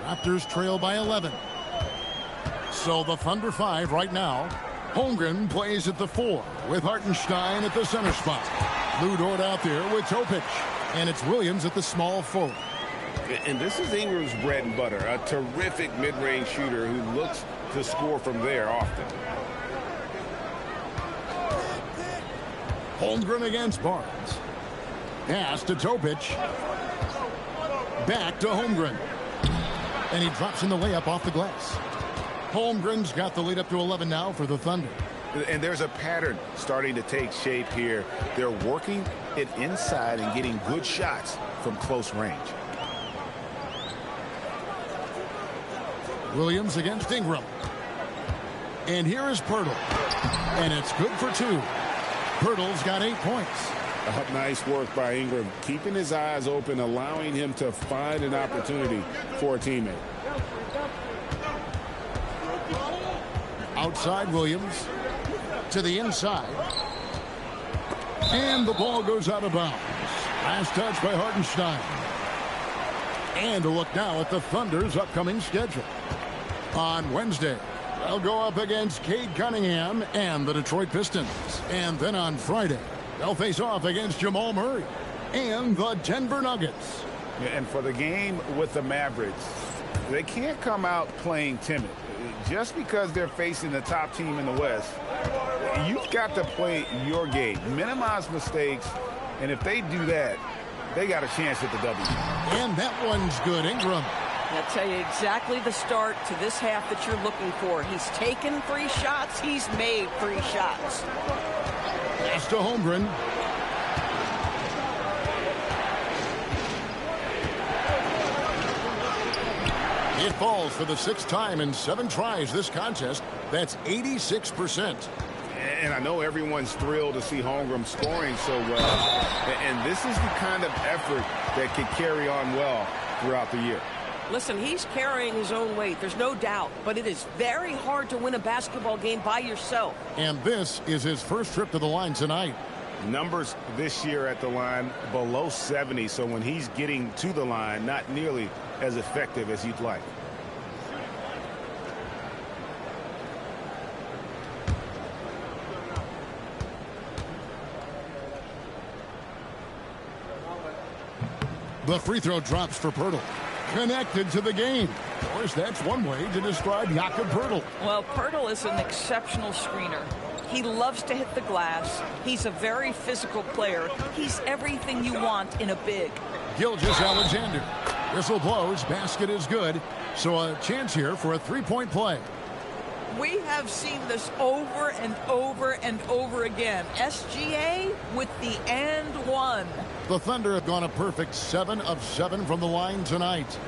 Raptors trail by 11. So the Thunder 5 right now. Holmgren plays at the 4 with Hartenstein at the center spot. Lou Dort out there with Topic. And it's Williams at the small forward. And this is Ingram's bread and butter, a terrific mid-range shooter who looks to score from there often. Holmgren against Barnes. Pass to Topic. Back to Holmgren. And he drops in the layup off the glass. Holmgren's got the lead up to 11 now for the Thunder. And there's a pattern starting to take shape here. They're working it inside and getting good shots from close range. Williams against Ingram. And here is Pirtle. And it's good for 2. Pirtle's got 8 points. Nice work by Ingram, keeping his eyes open, allowing him to find an opportunity for a teammate. Outside Williams to the inside. And the ball goes out of bounds. Last touch by Hartenstein. And a look now at the Thunder's upcoming schedule. On Wednesday, they'll go up against Cade Cunningham and the Detroit Pistons. And then on Friday, they'll face off against Jamal Murray and the Denver Nuggets. And for the game with the Mavericks, they can't come out playing timid. Just because they're facing the top team in the West, you've got to play your game. Minimize mistakes, and if they do that, they got a chance at the W. And that one's good. Ingram. I'll tell you exactly the start to this half that you're looking for. He's taken 3 shots. He's made 3 shots. Pass to Holmgren. It falls for the 6th time in 7 tries this contest. That's 86%. And I know everyone's thrilled to see Holmgren scoring so well. And this is the kind of effort that can carry on well throughout the year. Listen, he's carrying his own weight. There's no doubt. But it is very hard to win a basketball game by yourself. And this is his first trip to the line tonight. Numbers this year at the line below 70, so when he's getting to the line, not nearly as effective as you'd like. The free throw drops for Poeltl. Connected to the game. Of course, that's one way to describe Jakob Poeltl. Well, Poeltl is an exceptional screener. He loves to hit the glass. He's a very physical player. He's everything you want in a big. Gilgeous-Alexander. Whistle blows. Basket is good. So a chance here for a three-point play. We have seen this over and over and over again. SGA with the and one. The Thunder have gone a perfect 7 of 7 from the line tonight.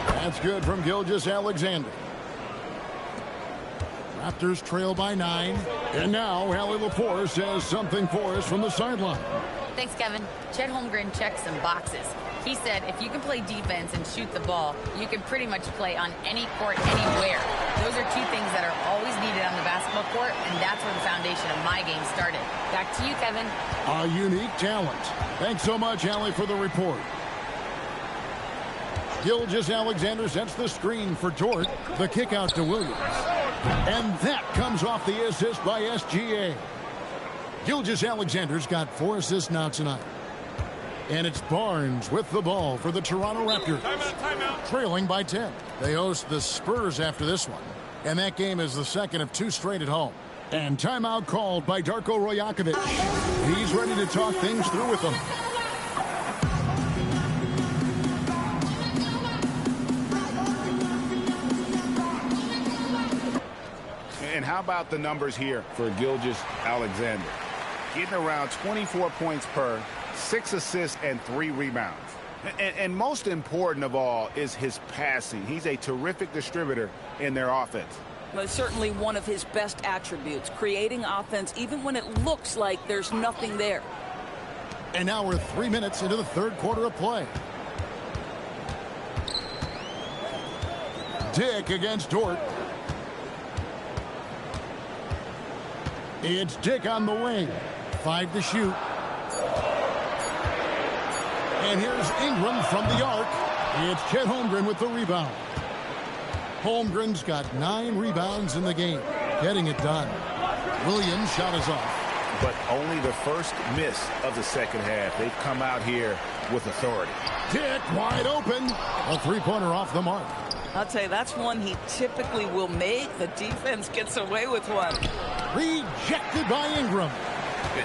That's good from Gilgeous-Alexander. Raptors trail by 9. And now Allie Lepore says something for us from the sideline. Thanks, Kevin. Chet Holmgren checks some boxes. He said if you can play defense and shoot the ball, you can pretty much play on any court, anywhere. Those are two things that are always needed on the basketball court, and that's where the foundation of my game started. Back to you, Kevin. A unique talent. Thanks so much, Allie, for the report. Gilgeous-Alexander sets the screen for Dort. The kick out to Williams. And that comes off the assist by SGA. Gilgeous-Alexander's got 4 assists now tonight. And it's Barnes with the ball for the Toronto Raptors. Timeout. Trailing by 10. They host the Spurs after this one. And that game is the second of 2 straight at home. And timeout called by Darko Rajakovic. He's ready to talk things through with them. And how about the numbers here for Gilgeous-Alexander? Getting around 24 points per, 6 assists, and 3 rebounds. And most important of all is his passing. He's a terrific distributor in their offense. Well, it's certainly one of his best attributes, creating offense even when it looks like there's nothing there. And now we're 3 minutes into the third quarter of play. Dick against Dort. It's Dick on the wing. 5 to shoot. And here's Ingram from the arc. It's Chet Holmgren with the rebound. Holmgren's got 9 rebounds in the game. Getting it done. Williams' shot is off. But only the first miss of the second half. They've come out here with authority. Dick wide open. A three-pointer off the mark. I'll tell you, that's one he typically will make. The defense gets away with one. Rejected by Ingram.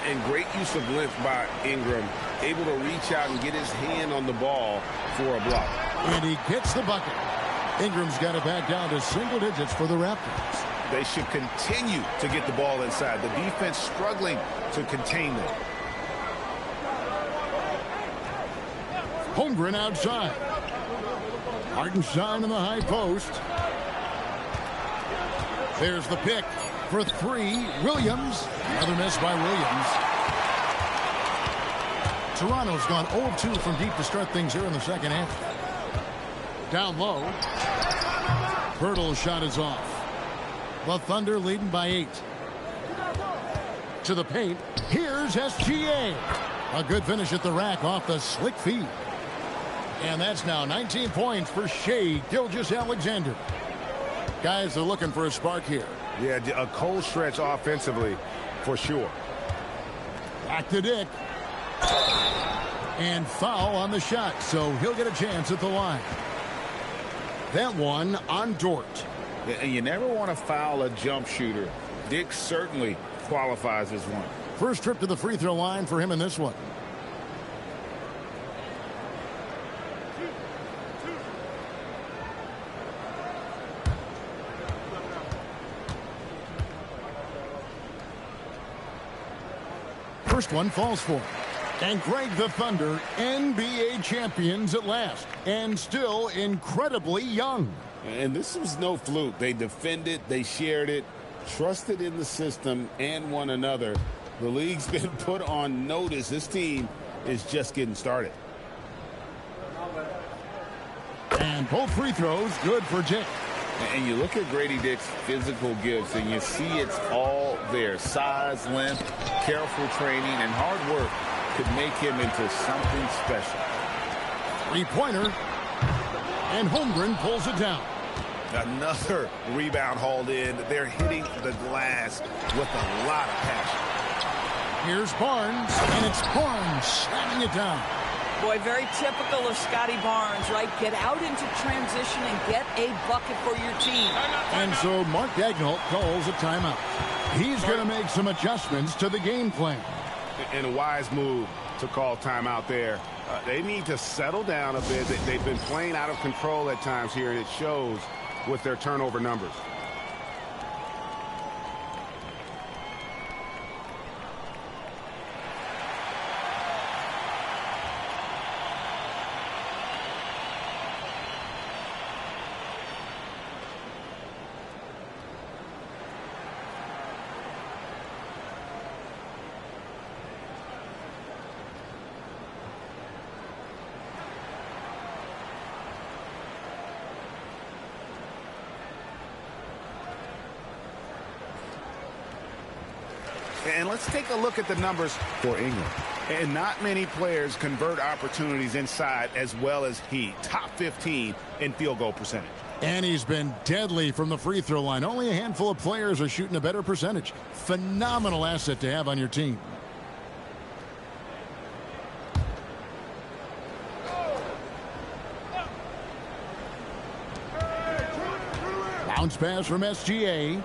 And great use of length by Ingram. Able to reach out and get his hand on the ball for a block. And he gets the bucket. Ingram's got it back down to single digits for the Raptors. They should continue to get the ball inside. The defense struggling to contain them. Holmgren outside. Hartenstein in the high post. There's the pick for 3. Williams. Another miss by Williams. Toronto's gone 0-2 from deep to start things here in the second half. Down low. Poeltl's shot is off. The Thunder leading by 8. To the paint. Here's SGA. A good finish at the rack off the slick feed. And that's now 19 points for Shai Gilgeous-Alexander. Guys are looking for a spark here. Yeah, a cold stretch offensively for sure. Back to Dick. And foul on the shot, so he'll get a chance at the line. That one on Dort. And you never want to foul a jump shooter. Dick certainly qualifies as one. First trip to the free throw line for him in this one. First one falls for him. And Greg, the Thunder, NBA champions at last. And still incredibly young. And this was no fluke. They defended, they shared it, trusted in the system and one another. The league's been put on notice. This team is just getting started. And both free throws good for Dick. And you look at Grady Dick's physical gifts, and you see it's all there. Size, length, careful training, and hard work could make him into something special. Three-pointer. And Holmgren pulls it down. Another rebound hauled in. They're hitting the glass with a lot of passion. Here's Barnes, and it's Barnes slamming it down. Boy, very typical of Scotty Barnes, right? Get out into transition and get a bucket for your team. And so Mark Daigneault calls a timeout. He's going to make some adjustments to the game plan. And a wise move to call timeout there. They need to settle down a bit. They've been playing out of control at times here, and it shows with their turnover numbers. And let's take a look at the numbers for England. And not many players convert opportunities inside as well as he. Top 15 in field goal percentage. And he's been deadly from the free throw line. Only a handful of players are shooting a better percentage. Phenomenal asset to have on your team. Bounce pass from SGA.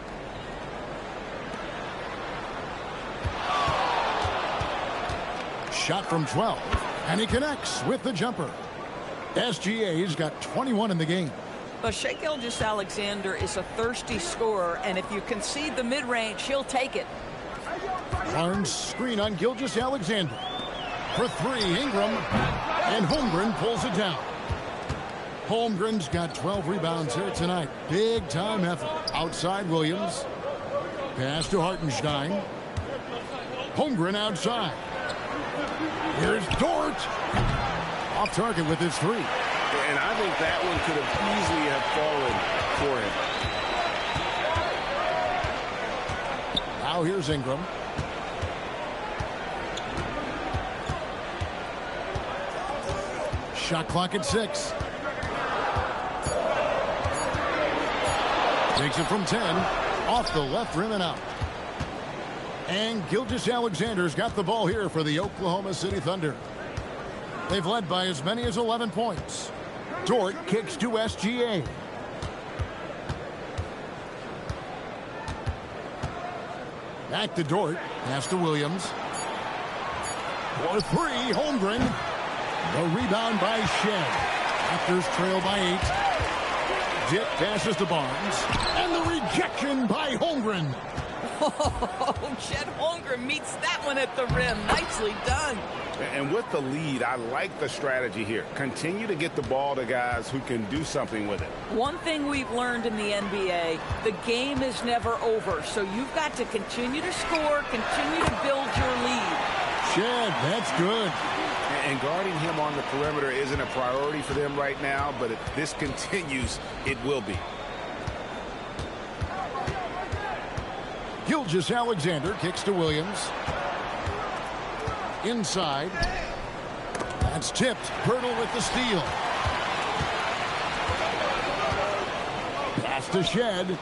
Shot from 12, and he connects with the jumper. SGA's got 21 in the game. But Shai Gilgeous-Alexander is a thirsty scorer, and if you concede the mid-range, he'll take it. Barnes screen on Gilgeous-Alexander. For three, Ingram, and Holmgren pulls it down. Holmgren's got 12 rebounds here tonight. Big time effort. Outside Williams. Pass to Hartenstein. Holmgren outside. Here's Dort. Off target with his three. And I think that one could have easily have fallen for him. Now here's Ingram. Shot clock at 6. Takes it from 10. Off the left rim and out. And Gilgeous-Alexander's got the ball here for the Oklahoma City Thunder. They've led by as many as 11 points. Dort kicks to SGA. Back to Dort. Pass to Williams. For three, Holmgren. The rebound by Shea. Raptors trail by 8. Dip passes to Barnes. And the rejection by Holmgren. Oh, Chet Holmgren meets that one at the rim. Nicely done. And with the lead, I like the strategy here. Continue to get the ball to guys who can do something with it. One thing we've learned in the NBA, the game is never over. So you've got to continue to score, continue to build your lead. Shed, that's good. And guarding him on the perimeter isn't a priority for them right now, but if this continues, it will be. Gilgeous-Alexander kicks to Williams. Inside. That's tipped. Pirtle with the steal. Pass to Shed.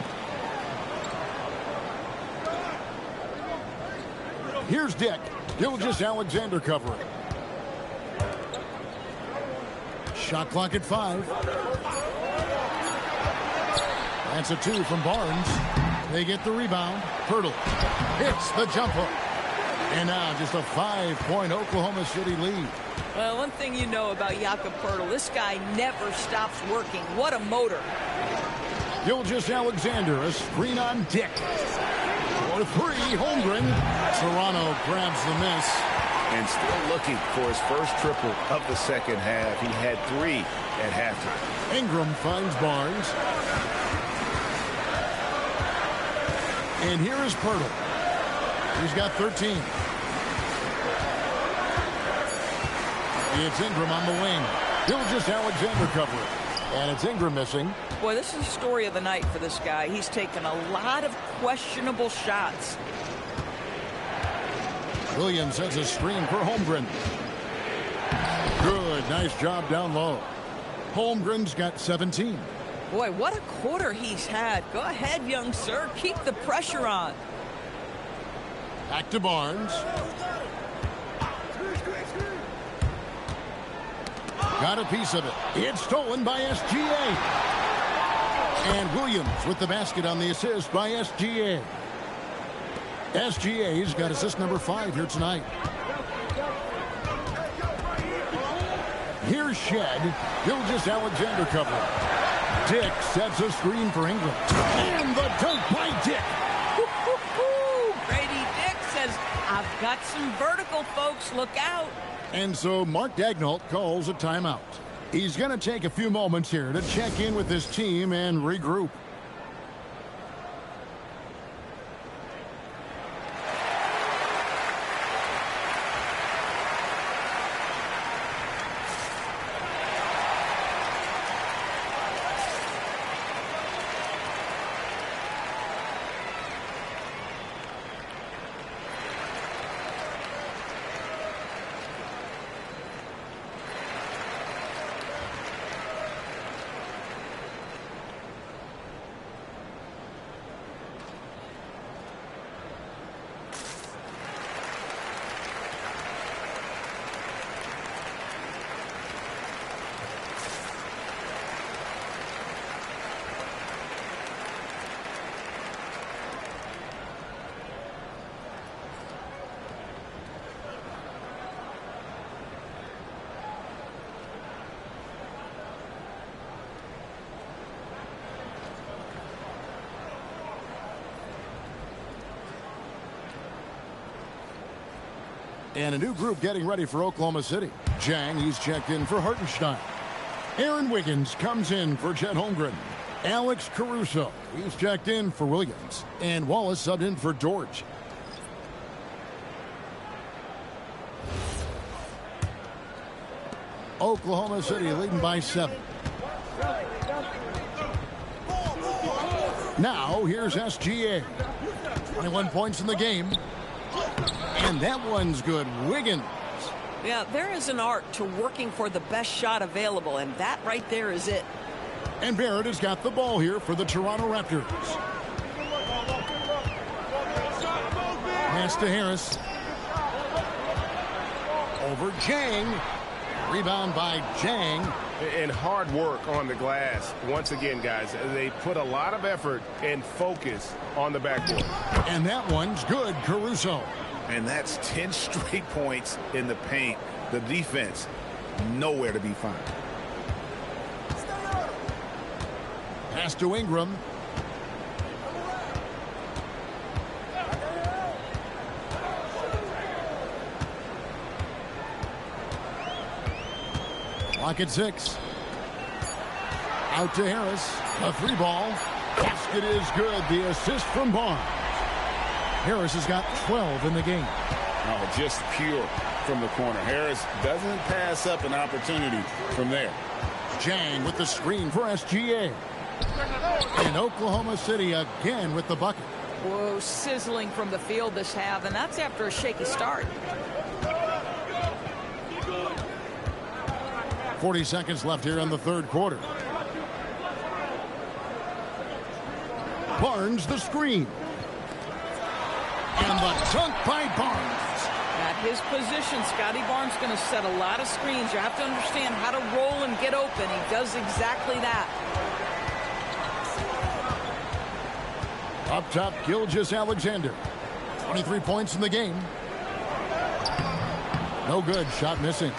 Here's Dick. Gilgeous-Alexander covering. Shot clock at 5. That's a 2 from Barnes. They get the rebound. Pirtle hits the jumper. And now just a 5-point Oklahoma City lead. Well, one thing you know about Jakob Pirtle, this guy never stops working. What a motor. Gilgeous-Alexander, a screen on Dick. For 3, Holmgren. Toronto grabs the miss. And still looking for his first triple of the second half. He had 3 at halftime. Ingram finds Barnes. And here is Pirtle. He's got 13. It's Ingram on the wing. Gilgeous-Alexander covering. And it's Ingram missing. Boy, this is the story of the night for this guy. He's taken a lot of questionable shots. Williams sets a screen for Holmgren. Good. Nice job down low. Holmgren's got 17. Boy, what a quarter he's had. Go ahead, young sir. Keep the pressure on. Back to Barnes. Got a piece of it. It's stolen by SGA. And Williams with the basket on the assist by SGA. SGA's got assist number 5 here tonight. Here's Shed. Gilgeous-Alexander covering. Dick sets a screen for Ingram. And the dunk by Dick. Grady Dick says, I've got some vertical, folks. Look out. And so Mark Daigneault calls a timeout. He's going to take a few moments here to check in with his team and regroup. And a new group getting ready for Oklahoma City. Jang, he's checked in for Hartenstein. Aaron Wiggins comes in for Chet Holmgren. Alex Caruso, he's checked in for Williams. And Wallace subbed in for George. Oklahoma City leading by 7. Now here's SGA. 21 points in the game. And that one's good. Wiggins. Yeah, there is an art to working for the best shot available, and that right there is it. And Barrett has got the ball here for the Toronto Raptors. Pass to Harris. Over Jang. Rebound by Jang. And hard work on the glass. Once again, guys, they put a lot of effort and focus on the backboard. And that one's good. Caruso. And that's 10 straight points in the paint. The defense, nowhere to be found. Pass to Ingram. Clock at 6. Out to Harris. A 3-ball. Basket is good. The assist from Barnes. Harris has got 12 in the game. Oh, just pure from the corner. Harris doesn't pass up an opportunity from there. Jang with the screen for SGA. And Oklahoma City again with the bucket. Whoa, sizzling from the field this half, and that's after a shaky start. 40 seconds left here in the third quarter. Barnes the screen. And the dunk by Barnes. At his position, Scotty Barnes going to set a lot of screens. You have to understand how to roll and get open. He does exactly that. Up top, Gilgeous-Alexander. 23 points in the game. No good. Shot missing.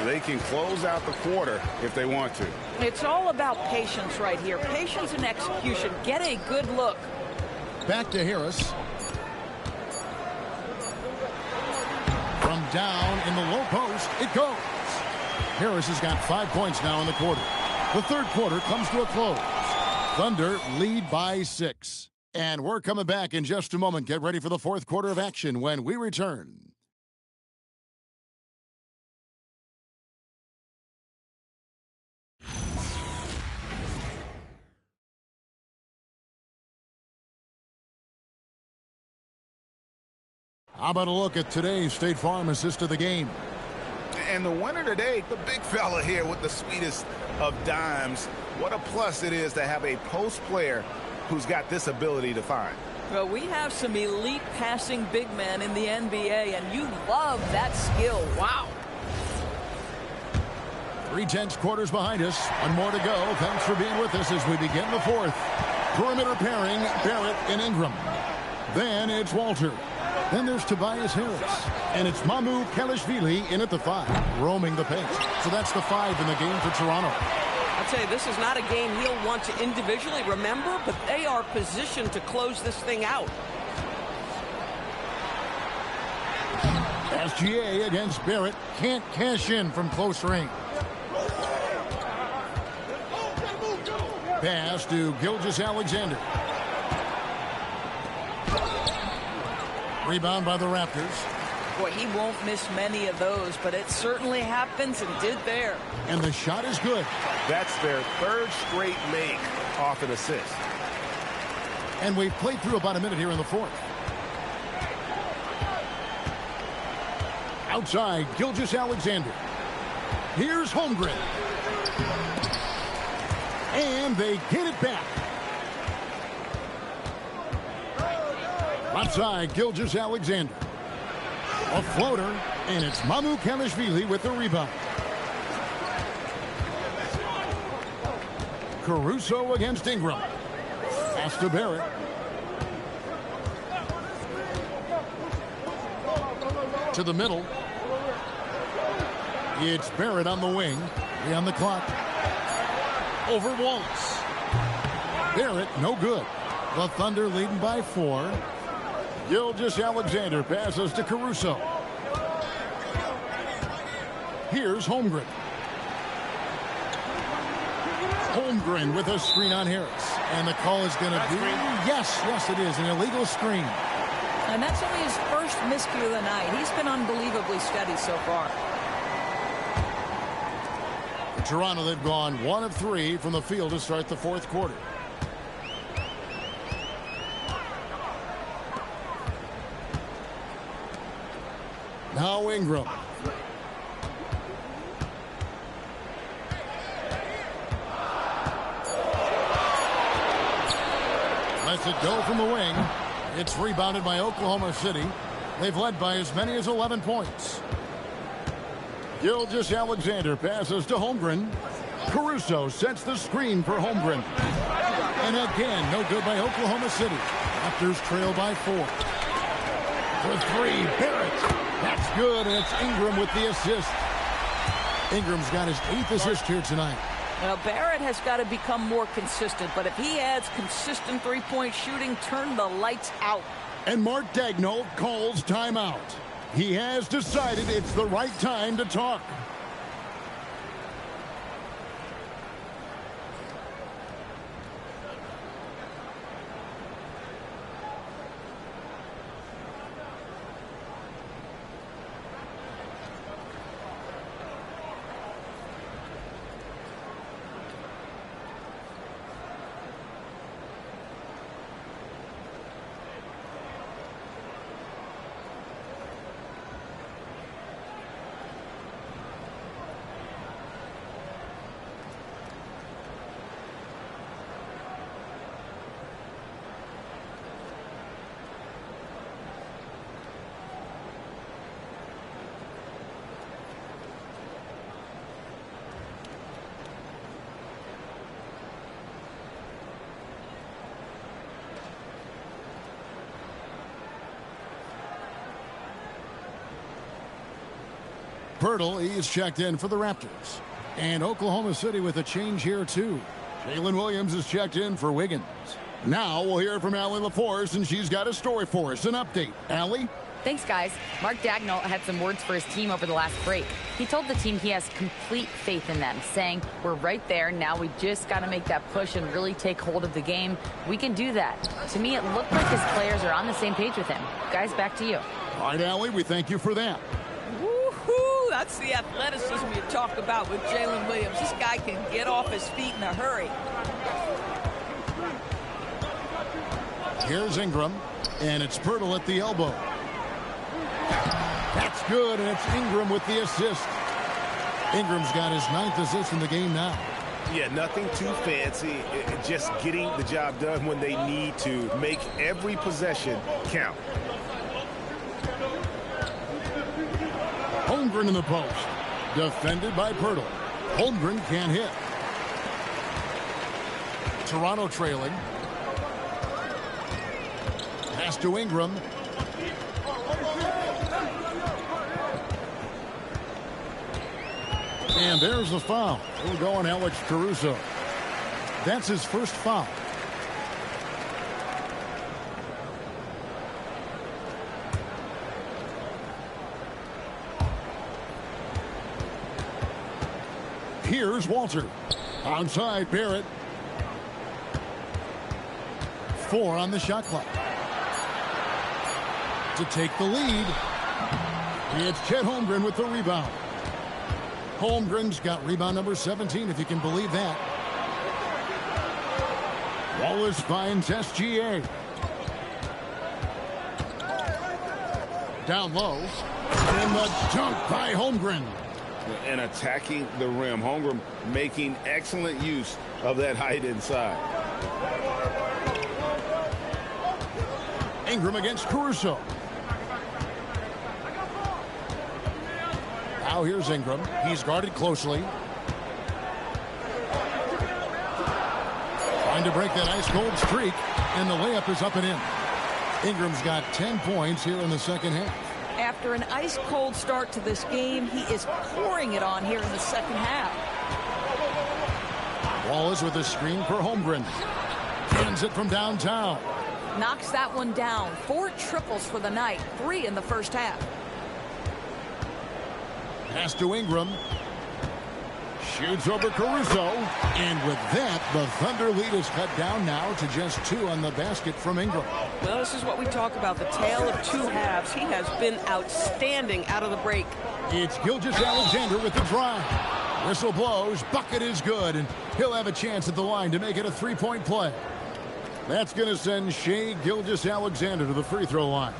They can close out the quarter if they want to. It's all about patience right here. Patience and execution. Get a good look. Back to Harris. From down in the low post, it goes. Harris has got 5 points now in the quarter. The third quarter comes to a close. Thunder lead by 6. And we're coming back in just a moment. Get ready for the fourth quarter of action when we return. How about a look at today's State Farm assist of the game? And the winner today, the big fella here with the sweetest of dimes. What a plus it is to have a post player who's got this ability to find. Well, we have some elite passing big men in the NBA, and you love that skill. Wow. 3/10 quarters behind us. One more to go. Thanks for being with us as we begin the fourth. Perimeter pairing, Barrett and Ingram. Then it's Walter. Then there's Tobias Harris. And it's Mamu Kelishvili in at the 5, roaming the paint. So that's the 5 in the game for Toronto. I'll tell you, this is not a game he'll want to individually remember, but they are positioned to close this thing out. SGA against Barrett. Can't cash in from close range. Pass to Gilgeous-Alexander. Rebound by the Raptors. Boy, he won't miss many of those, but it certainly happens and did there. And the shot is good. That's their 3rd straight make off an assist. And we've played through about a minute here in the 4th. Outside, Gilgeous-Alexander. Here's Holmgren. And they get it back. Outside, Gilgeous-Alexander. A floater, and it's Mamu Kelishvili with the rebound. Caruso against Ingram. Pass to Barrett. To the middle. It's Barrett on the wing. 3 on the clock. Over Wallace. Barrett, no good. The Thunder leading by 4. Gilgeous-Alexander passes to Caruso. Here's Holmgren. Holmgren with a screen on Harris. And the call is going to be... Yes, it is. An illegal screen. And that's only his first miscue of the night. He's been unbelievably steady so far. For Toronto, they've gone 1 of 3 from the field to start the 4th quarter. Now Ingram. Lets it go from the wing. It's rebounded by Oklahoma City. They've led by as many as 11 points. Gilgeous-Alexander passes to Holmgren. Caruso sets the screen for Holmgren. And again, no good by Oklahoma City. Raptors trail by 4. For 3, Barrett. That's good, and it's Ingram with the assist. Ingram's got his 8th assist here tonight. Well, Barrett has got to become more consistent, but if he adds consistent three-point shooting, turn the lights out. And Mark Daigneault calls timeout. He has decided it's the right time to talk. Pirtle, he is checked in for the Raptors. And Oklahoma City with a change here, too. Jalen Williams is checked in for Wiggins. Now we'll hear from Allie LaForce, and she's got a story for us, an update. Allie? Thanks, guys. Mark Daigneault had some words for his team over the last break. He told the team he has complete faith in them, saying, we're right there. Now we just got to make that push and really take hold of the game. We can do that. To me, it looked like his players are on the same page with him. Guys, back to you. All right, Allie, we thank you for that. Woohoo! That's the athleticism you talk about with Jalen Williams. This guy can get off his feet in a hurry. Here's Ingram, and it's Pirtle at the elbow. good, and it's Ingram with the assist. Ingram's got his 9th assist in the game now. Yeah, nothing too fancy. Just getting the job done when they need to. Make every possession count. Holmgren in the post. Defended by Pirtle. Holmgren can't hit. Toronto trailing. Pass to Ingram. And there's the foul. We'll go on Alex Caruso. That's his first foul. Here's Walter. Outside Barrett. 4 on the shot clock. To take the lead. It's Chet Holmgren with the rebound. Holmgren's got rebound number 17, if you can believe that. Wallace finds SGA. Down low. And the dunk by Holmgren. And attacking the rim. Holmgren making excellent use of that height inside. Ingram against Caruso. Now here's Ingram. He's guarded closely. Trying to break that ice-cold streak, and the layup is up and in. Ingram's got 10 points here in the second half. After an ice-cold start to this game, he is pouring it on here in the second half. Wallace with a screen for Holmgren. Hands it from downtown. Knocks that one down. 4 triples for the night. 3 in the first half. Pass to Ingram. Shoots over Caruso. And with that, the Thunder lead is cut down now to just 2 on the basket from Ingram. Well, this is what we talk about, the tale of 2 halves. He has been outstanding out of the break. It's Gilgeous-Alexander with the drive. Whistle blows. Bucket is good. And he'll have a chance at the line to make it a 3-point play. That's going to send Shai Gilgeous-Alexander to the free throw line.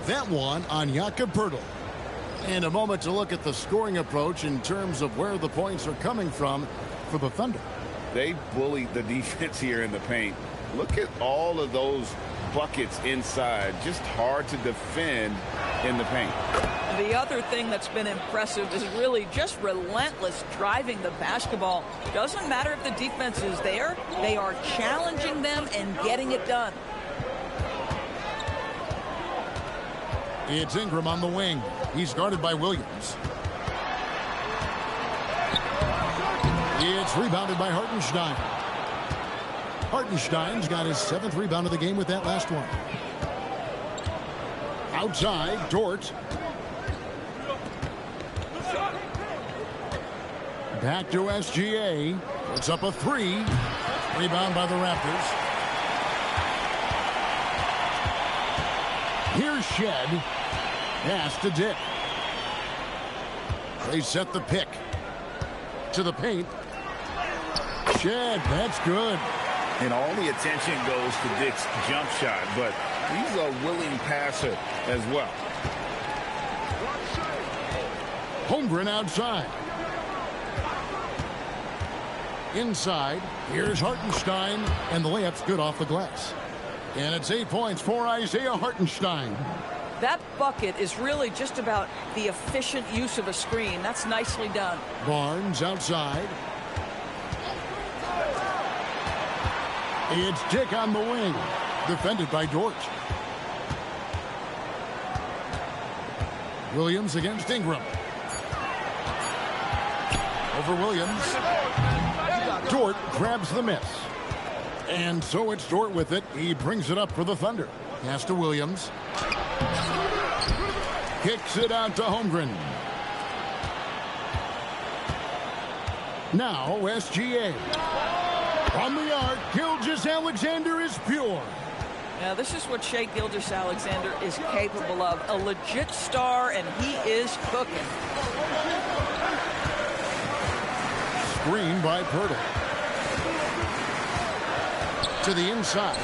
That one on Jakob Poeltl. And a moment to look at the scoring approach in terms of where the points are coming from for the Thunder. They bullied the defense here in the paint. Look at all of those buckets inside. Just hard to defend in the paint. The other thing that's been impressive is really just relentless driving the basketball. Doesn't matter if the defense is there. They are challenging them and getting it done. It's Ingram on the wing. He's guarded by Williams. It's rebounded by Hartenstein. Hartenstein's got his 7th rebound of the game with that last one. Outside, Dort. Back to SGA. It's up a 3. Rebound by the Raptors. Here's Shed. Pass to Dick. They set the pick. To the paint. Shed, that's good. And all the attention goes to Dick's jump shot, but he's a willing passer as well. Holmgren outside. Inside, here's Hartenstein, and the layup's good off the glass. And it's 8 points for Isaiah Hartenstein. That bucket is really just about the efficient use of a screen. That's nicely done. Barnes outside. It's Dick on the wing. Defended by Dort. Williams against Ingram. Over Williams. Dort grabs the miss. And so it's Dort with it. He brings it up for the Thunder. Pass to Williams. Kicks it out to Holmgren. Now SGA. From the arc, Gilgeous-Alexander is pure. Now this is what Shai Gilgeous-Alexander is capable of. A legit star, and he is cooking. Screen by Poeltl. To the inside.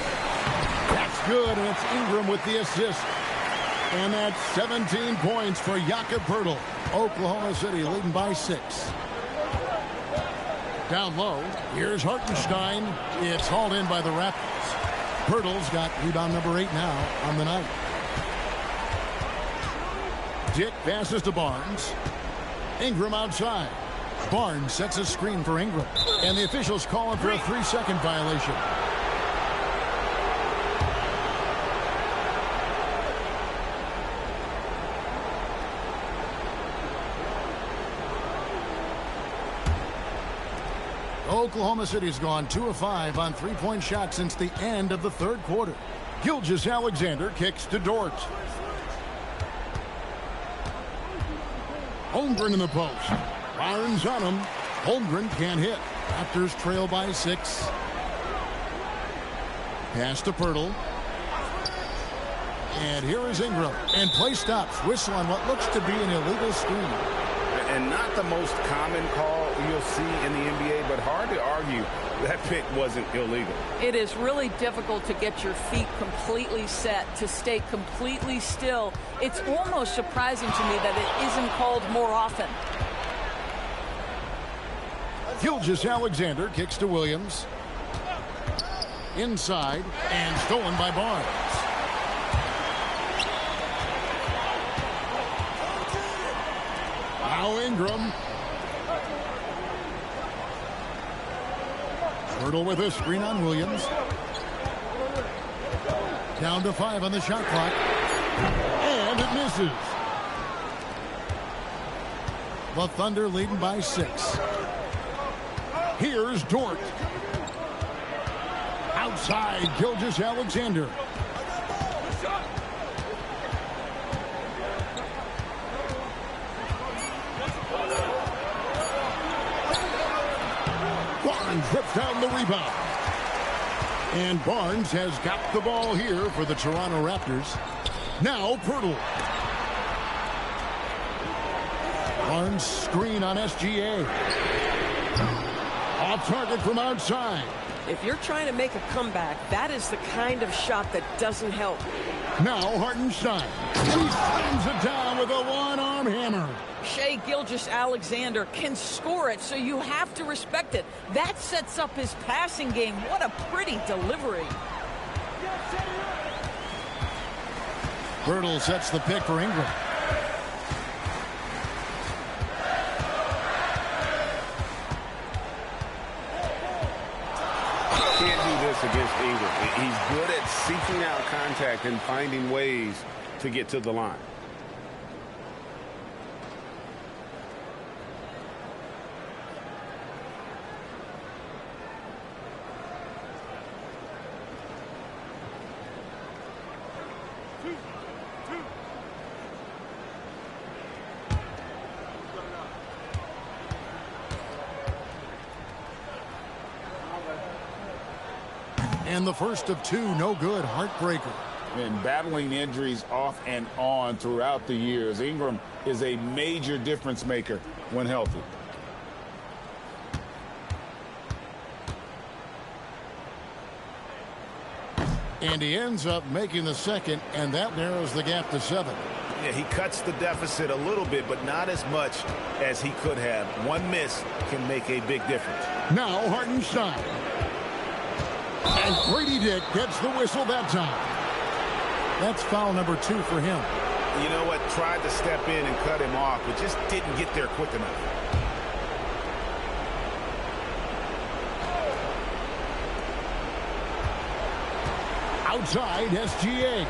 That's good, and it's Ingram with the assist. And that's 17 points for Jakob Poeltl. Oklahoma City leading by 6. Down low, here's Hartenstein. It's hauled in by the Raptors. Poeltl's got rebound number 8 now on the night. Dick passes to Barnes. Ingram outside. Barnes sets a screen for Ingram. And the officials calling for a 3-second violation. Oklahoma City's gone 2 of 5 on 3-point shots since the end of the third quarter. Gilgeous-Alexander kicks to Dort. Holmgren in the post. Barnes on him. Holmgren can't hit. Raptors trail by 6. Pass to Poeltl. And here is Ingram. And play stops. Whistle on what looks to be an illegal screen. And not the most common call you'll see in the NBA, but hard to argue that pick wasn't illegal. It is really difficult to get your feet completely set, to stay completely still. It's almost surprising to me that it isn't called more often. Gilgeous-Alexander kicks to Williams. Inside and stolen by Barnes. Now Ingram. Poeltl with a screen on Williams. Down to 5 on the shot clock. And it misses. The Thunder leading by 6. Here's Dort. Outside, Gilgeous-Alexander. Barnes rips down the rebound. And Barnes has got the ball here for the Toronto Raptors. Now Poeltl. Barnes screen on SGA. Off target from outside. If you're trying to make a comeback, that is the kind of shot that doesn't help. Now Hartenstein. He slams it down with a one-arm hammer. Shai Gilgeous-Alexander can score it, so you have to respect it. That sets up his passing game. What a pretty delivery. Poeltl sets the pick for Ingram. Can't do this against Ingram. He's good at seeking out contact and finding ways to get to the line. And the first of 2, no good. Heartbreaker. And battling injuries off and on throughout the years, Ingram is a major difference maker when healthy. And he ends up making the second, and that narrows the gap to 7. Yeah, he cuts the deficit a little bit, but not as much as he could have. One miss can make a big difference. Now Hartenstein. And Grady Dick gets the whistle that time. That's foul number 2 for him. You know what? Tried to step in and cut him off, but just didn't get there quick enough. Outside, SGA.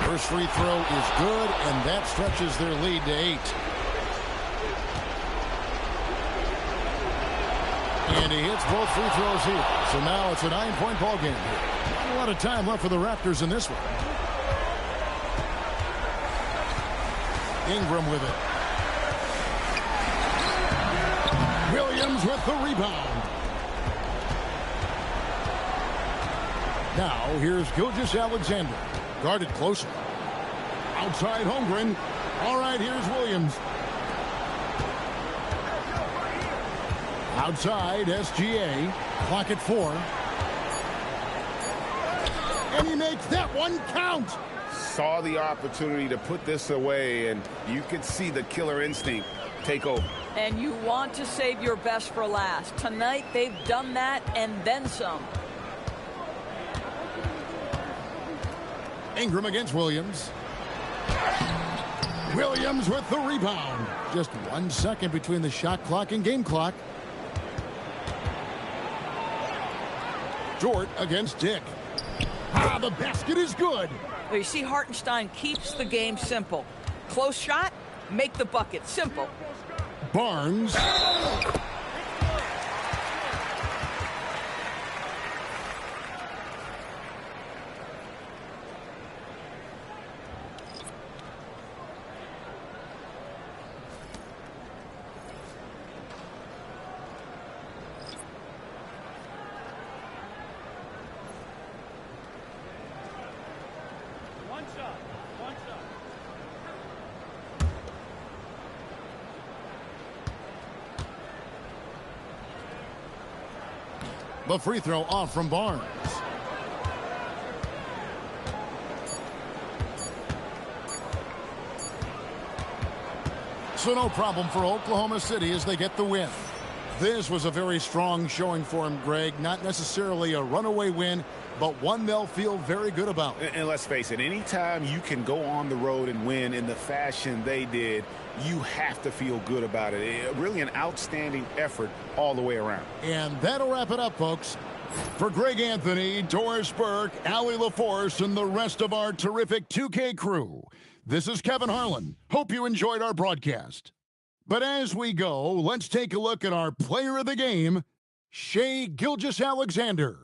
First free throw is good, and that stretches their lead to 8. And he hits both free throws here. So now it's a 9-point ball game here. A lot of time left for the Raptors in this one. Ingram with it. Williams with the rebound. Now here's Gilgeous-Alexander. Guarded closer. Outside Holmgren. All right, here's Williams. Outside SGA. Clock at 4. And he makes that one count. Saw the opportunity to put this away, and you could see the killer instinct take over. And you want to save your best for last. Tonight, they've done that and then some. Ingram against Williams. Williams with the rebound. Just 1 second between the shot clock and game clock. Dort against Dick. The basket is good. Well, you see, Hartenstein keeps the game simple. Close shot, make the bucket. Simple. Barnes. The free throw off from Barnes. So no problem for Oklahoma City as they get the win. This was a very strong showing for him, Greg. Not necessarily a runaway win, but one they'll feel very good about. And let's face it, anytime you can go on the road and win in the fashion they did, you have to feel good about it. Really an outstanding effort all the way around. And that'll wrap it up, folks. For Greg Anthony, Doris Burke, Allie LaForce, and the rest of our terrific 2K crew, this is Kevin Harlan. Hope you enjoyed our broadcast. But as we go, let's take a look at our player of the game, Shai Gilgeous-Alexander.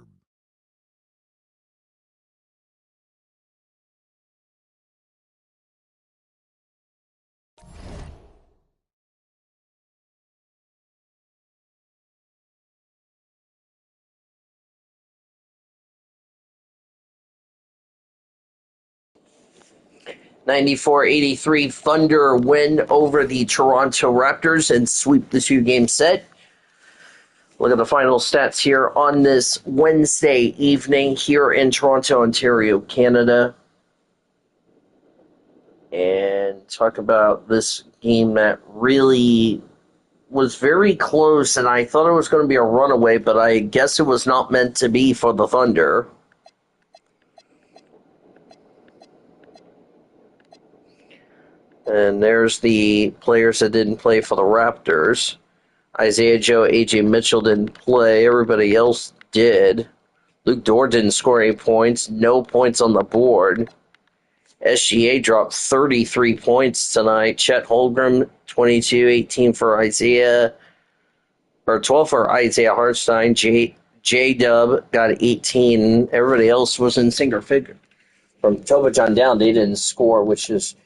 '94-'83 Thunder win over the Toronto Raptors and sweep the two-game set. Look at the final stats here on this Wednesday evening here in Toronto, Ontario, Canada. And talk about this game that really was very close, and I thought it was going to be a runaway, but I guess it was not meant to be for the Thunder. And there's the players that didn't play for the Raptors. Isaiah Joe, A.J. Mitchell didn't play. Everybody else did. Luke Dort didn't score any points. No points on the board. SGA dropped 33 points tonight. Chet Holmgren, 22, 18 for Isaiah. Or 12 for Isaiah Hartenstein. J-Dub got 18. Everybody else was in single figure. From Tobajon down, they didn't score, which is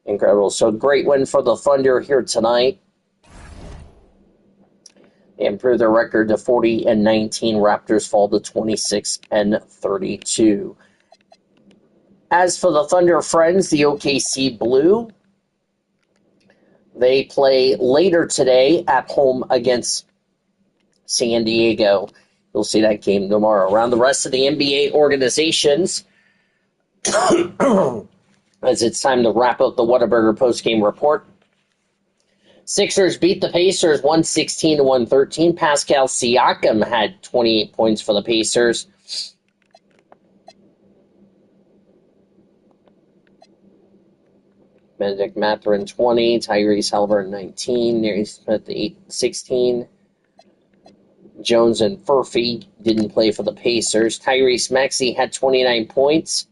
incredible. So great win for the Thunder here tonight. They improved their record to 40-19. Raptors fall to 26-32. As for the Thunder friends, the OKC Blue, they play later today at home against San Diego. You'll see that game tomorrow. Around the rest of the NBA organizations, as it's time to wrap up the Whataburger postgame report. Sixers beat the Pacers 116-113. Pascal Siakam had 28 points for the Pacers. Benedict Mathurin 20, Tyrese Halliburton 19, Nery Smith 16. Jones and Furphy didn't play for the Pacers. Tyrese Maxey had 29 points.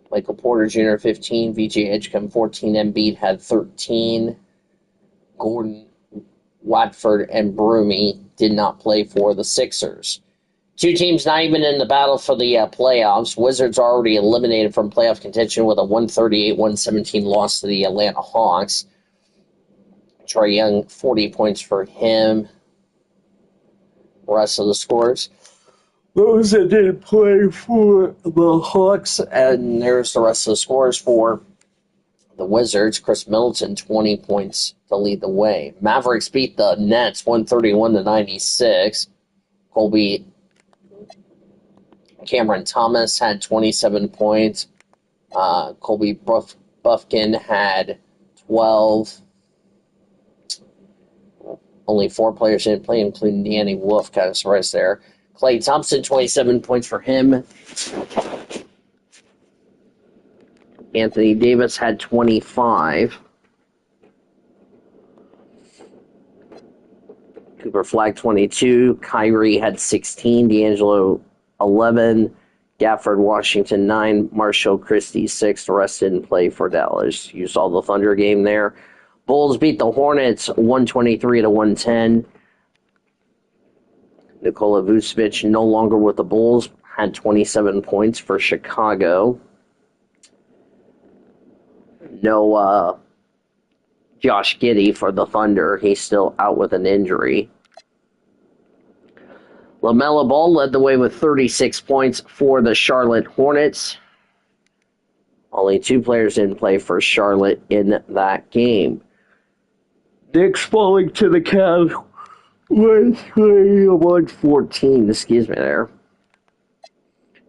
Michael Porter Jr. 15, VJ Edgecombe 14, Embiid had 13. Gordon, Watford, and Broomy did not play for the Sixers. Two teams not even in the battle for the playoffs. Wizards are already eliminated from playoff contention with a 138-117 loss to the Atlanta Hawks. Trae Young, 40 points for him. Rest of the scores. Those that didn't play for the Hawks, and there's the rest of the scores for the Wizards. Chris Middleton, 20 points to lead the way. Mavericks beat the Nets 131-96. Cameron Thomas had 27 points. Colby Buffkin had 12. Only 4 players didn't play, including Danny Wolf, kind of surprised there. Klay Thompson, 27 points for him. Anthony Davis had 25. Cooper Flagg, 22. Kyrie had 16. D'Angelo, 11. Gafford Washington, 9. Marshall Christie, 6. The rest didn't play for Dallas. You saw the Thunder game there. Bulls beat the Hornets 123-110. Nikola Vucevic, no longer with the Bulls, had 27 points for Chicago. No Josh Giddey for the Thunder. He's still out with an injury. LaMelo Ball led the way with 36 points for the Charlotte Hornets. Only 2 players didn't play for Charlotte in that game. Knicks falling to the Cavs. 114, excuse me there.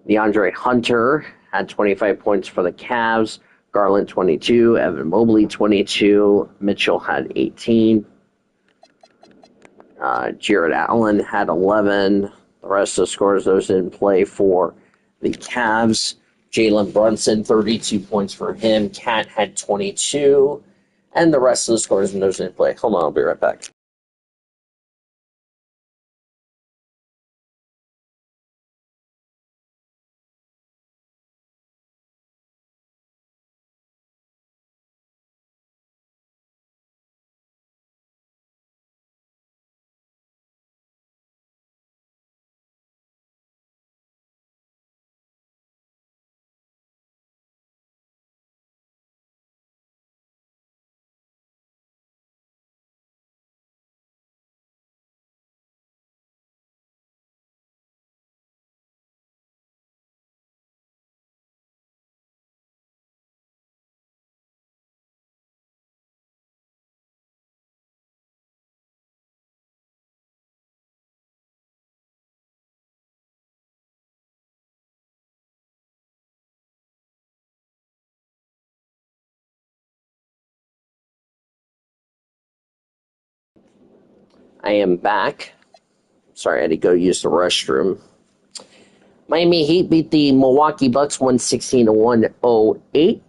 DeAndre Hunter had 25 points for the Cavs. Garland, 22. Evan Mobley, 22. Mitchell had 18. Jared Allen had 11. The rest of the scores, those didn't play for the Cavs. Jalen Brunson, 32 points for him. Cat had 22. And the rest of the scores, and those didn't play. Hold on, I'll be right back. I am back. Sorry, I had to go use the restroom. Miami Heat beat the Milwaukee Bucks 116-108.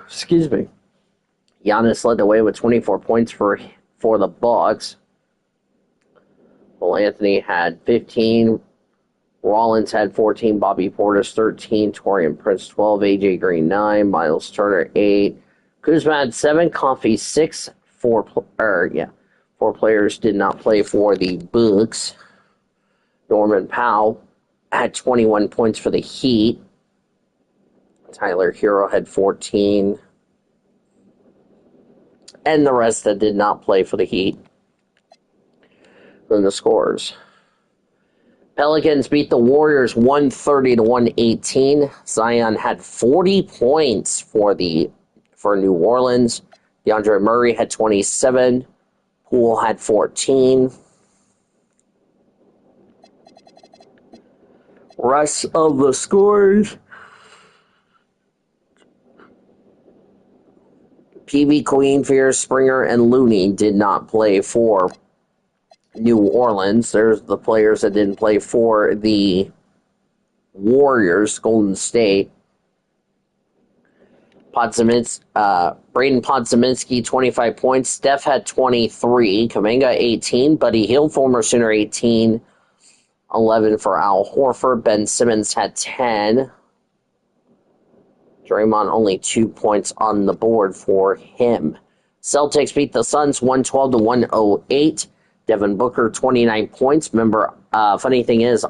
Excuse me. Giannis led the way with 24 points for the Bucks. Well, Anthony had 15. Rollins had 14. Bobby Portis 13. Taurean Prince 12. AJ Green 9. Miles Turner 8. Kuzma had 7. Coffee 6. 4 players did not play for the Bucks. Norman Powell had 21 points for the Heat. Tyler Hero had 14. And the rest that did not play for the Heat. Then the scores. Pelicans beat the Warriors 130-118. Zion had 40 points for New Orleans. DeAndre Murray had 27. Poole had 14. Rest of the scores. PB, Queen, Fierce, Springer, and Looney did not play for New Orleans. There's the players that didn't play for the Warriors, Golden State. Braden Podzeminski, 25 points. Steph had 23. Kuminga, 18. Buddy Hield, former Sooner, 18. 11 for Al Horford. Ben Simmons had 10. Draymond only 2 points on the board for him. Celtics beat the Suns 112-108. Devin Booker, 29 points. Remember, funny thing is,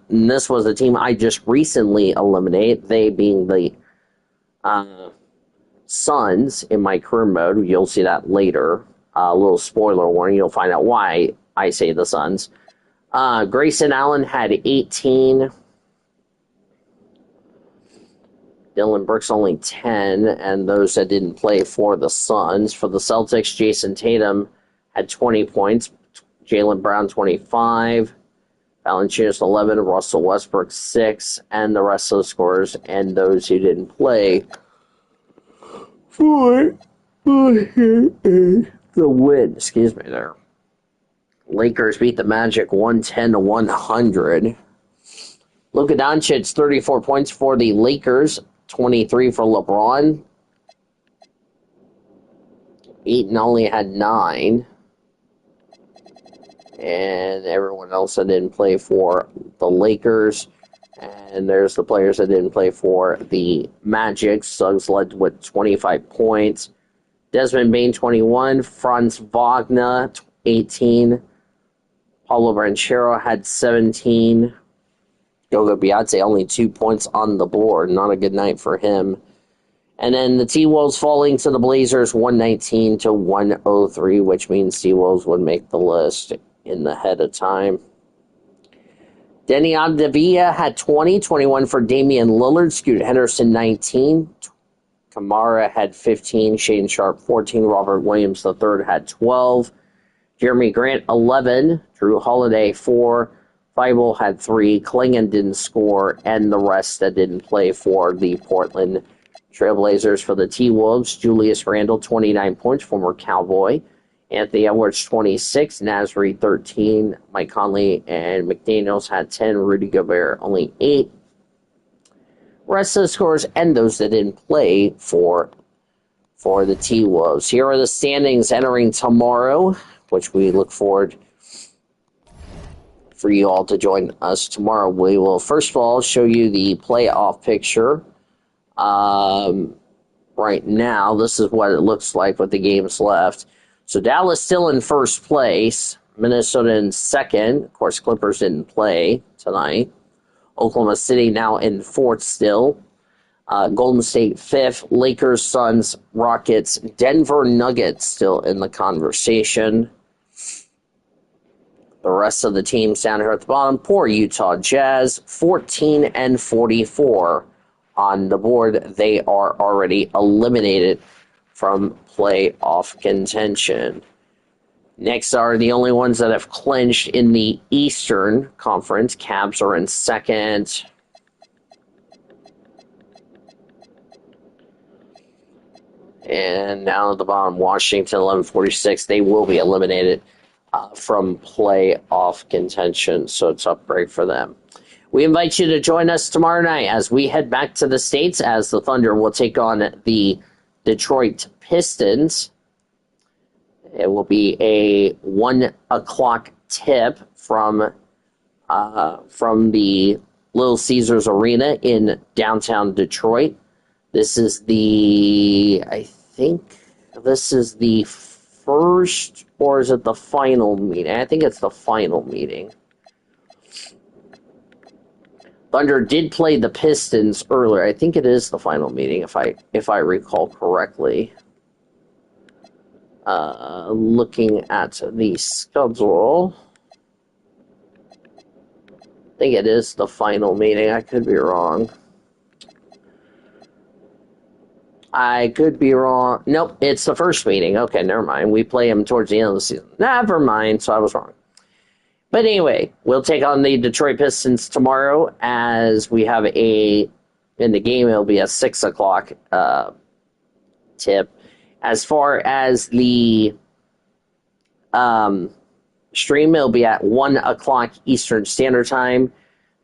this was a team I just recently eliminated, they being the Suns in my career mode. You'll see that later. A little spoiler warning, you'll find out why I say the Suns. Grayson Allen had 18. Dylan Brooks only 10, and those that didn't play for the Suns. For the Celtics, Jason Tatum had 20 points. Jaylen Brown, 25. Valanciunas, 11. Russell Westbrook, 6. And the rest of the scorers and those who didn't play for the win. Excuse me there. Lakers beat the Magic 110-100. Luka Doncic, 34 points for the Lakers. 23 for LeBron. Ayton only had 9. And everyone else that didn't play for the Lakers. And there's the players that didn't play for the Magic. Suggs led with 25 points. Desmond Bain, 21. Franz Wagner, 18. Paulo Banchero had 17. Goga Bitadze only 2 points on the board. Not a good night for him. And then the T-Wolves falling to the Blazers 119-103, which means T-Wolves would make the list in the head of time. Denny Avdija had 20, 21 for Damian Lillard. Scoot Henderson, 19. Kamara had 15. Shaedon Sharpe, 14. Robert Williams III had 12. Jeremy Grant, 11. Drew Holiday, 4. Feibel had 3. Klingon didn't score. And the rest that didn't play for the Portland Trailblazers. For the T-Wolves, Julius Randle, 29 points, former Cowboy. Anthony Edwards, 26. Nasri, 13. Mike Conley and McDaniels had 10. Rudy Gobert, only 8. Rest of the scores and those that didn't play for the T-Wolves. Here are the standings entering tomorrow, which we look forward for you all to join us tomorrow. We will first of all show you the playoff picture. Right now, this is what it looks like with the games left. So Dallas still in first place. Minnesota in second. Of course, Clippers didn't play tonight. Oklahoma City now in fourth still. Golden State fifth. Lakers, Suns, Rockets, Denver Nuggets still in the conversation. The rest of the teams down here at the bottom. Poor Utah Jazz, 14-44 on the board. They are already eliminated from playoff contention. Next are the only ones that have clinched in the Eastern Conference. Cavs are in second. And down at the bottom, Washington, 11-46. They will be eliminated from playoff contention, so it's a break for them. We invite you to join us tomorrow night as we head back to the States, as the Thunder will take on the Detroit Pistons. It will be a 1 o'clock tip from the Little Caesars Arena in downtown Detroit. This is the first, or is it the final meeting? I think it's the final meeting. Thunder did play the Pistons earlier. I think it is the final meeting, if I recall correctly. Looking at the schedule, I think it is the final meeting. I could be wrong. Nope, it's the first meeting. Okay, never mind. We play them towards the end of the season. Never mind, so I was wrong. But anyway, we'll take on the Detroit Pistons tomorrow as we have in the game, it'll be a 6 o'clock tip. As far as the stream, it'll be at 1 o'clock Eastern Standard Time.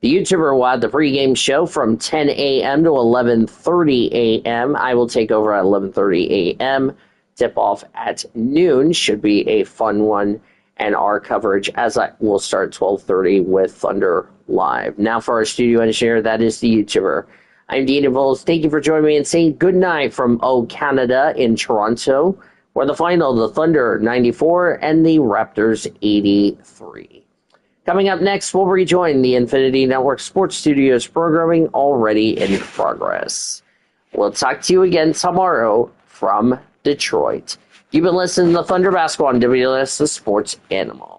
The YouTuber will have the pregame show from 10 a.m. to 11:30 a.m. I will take over at 11:30 a.m. Tip-off at noon. Should be a fun one. And our coverage as I will start 12:30 with Thunder Live. Now for our studio engineer, that is the YouTuber. I'm Dean DeVos. Thank you for joining me and saying good night from Canada in Toronto, where For the final, the Thunder 94 and the Raptors 83. Coming up next, we'll rejoin the Infinity Network Sports Studios programming already in progress. We'll talk to you again tomorrow from Detroit. You've been listening to Thunder Basketball on WLS, the Sports Animal.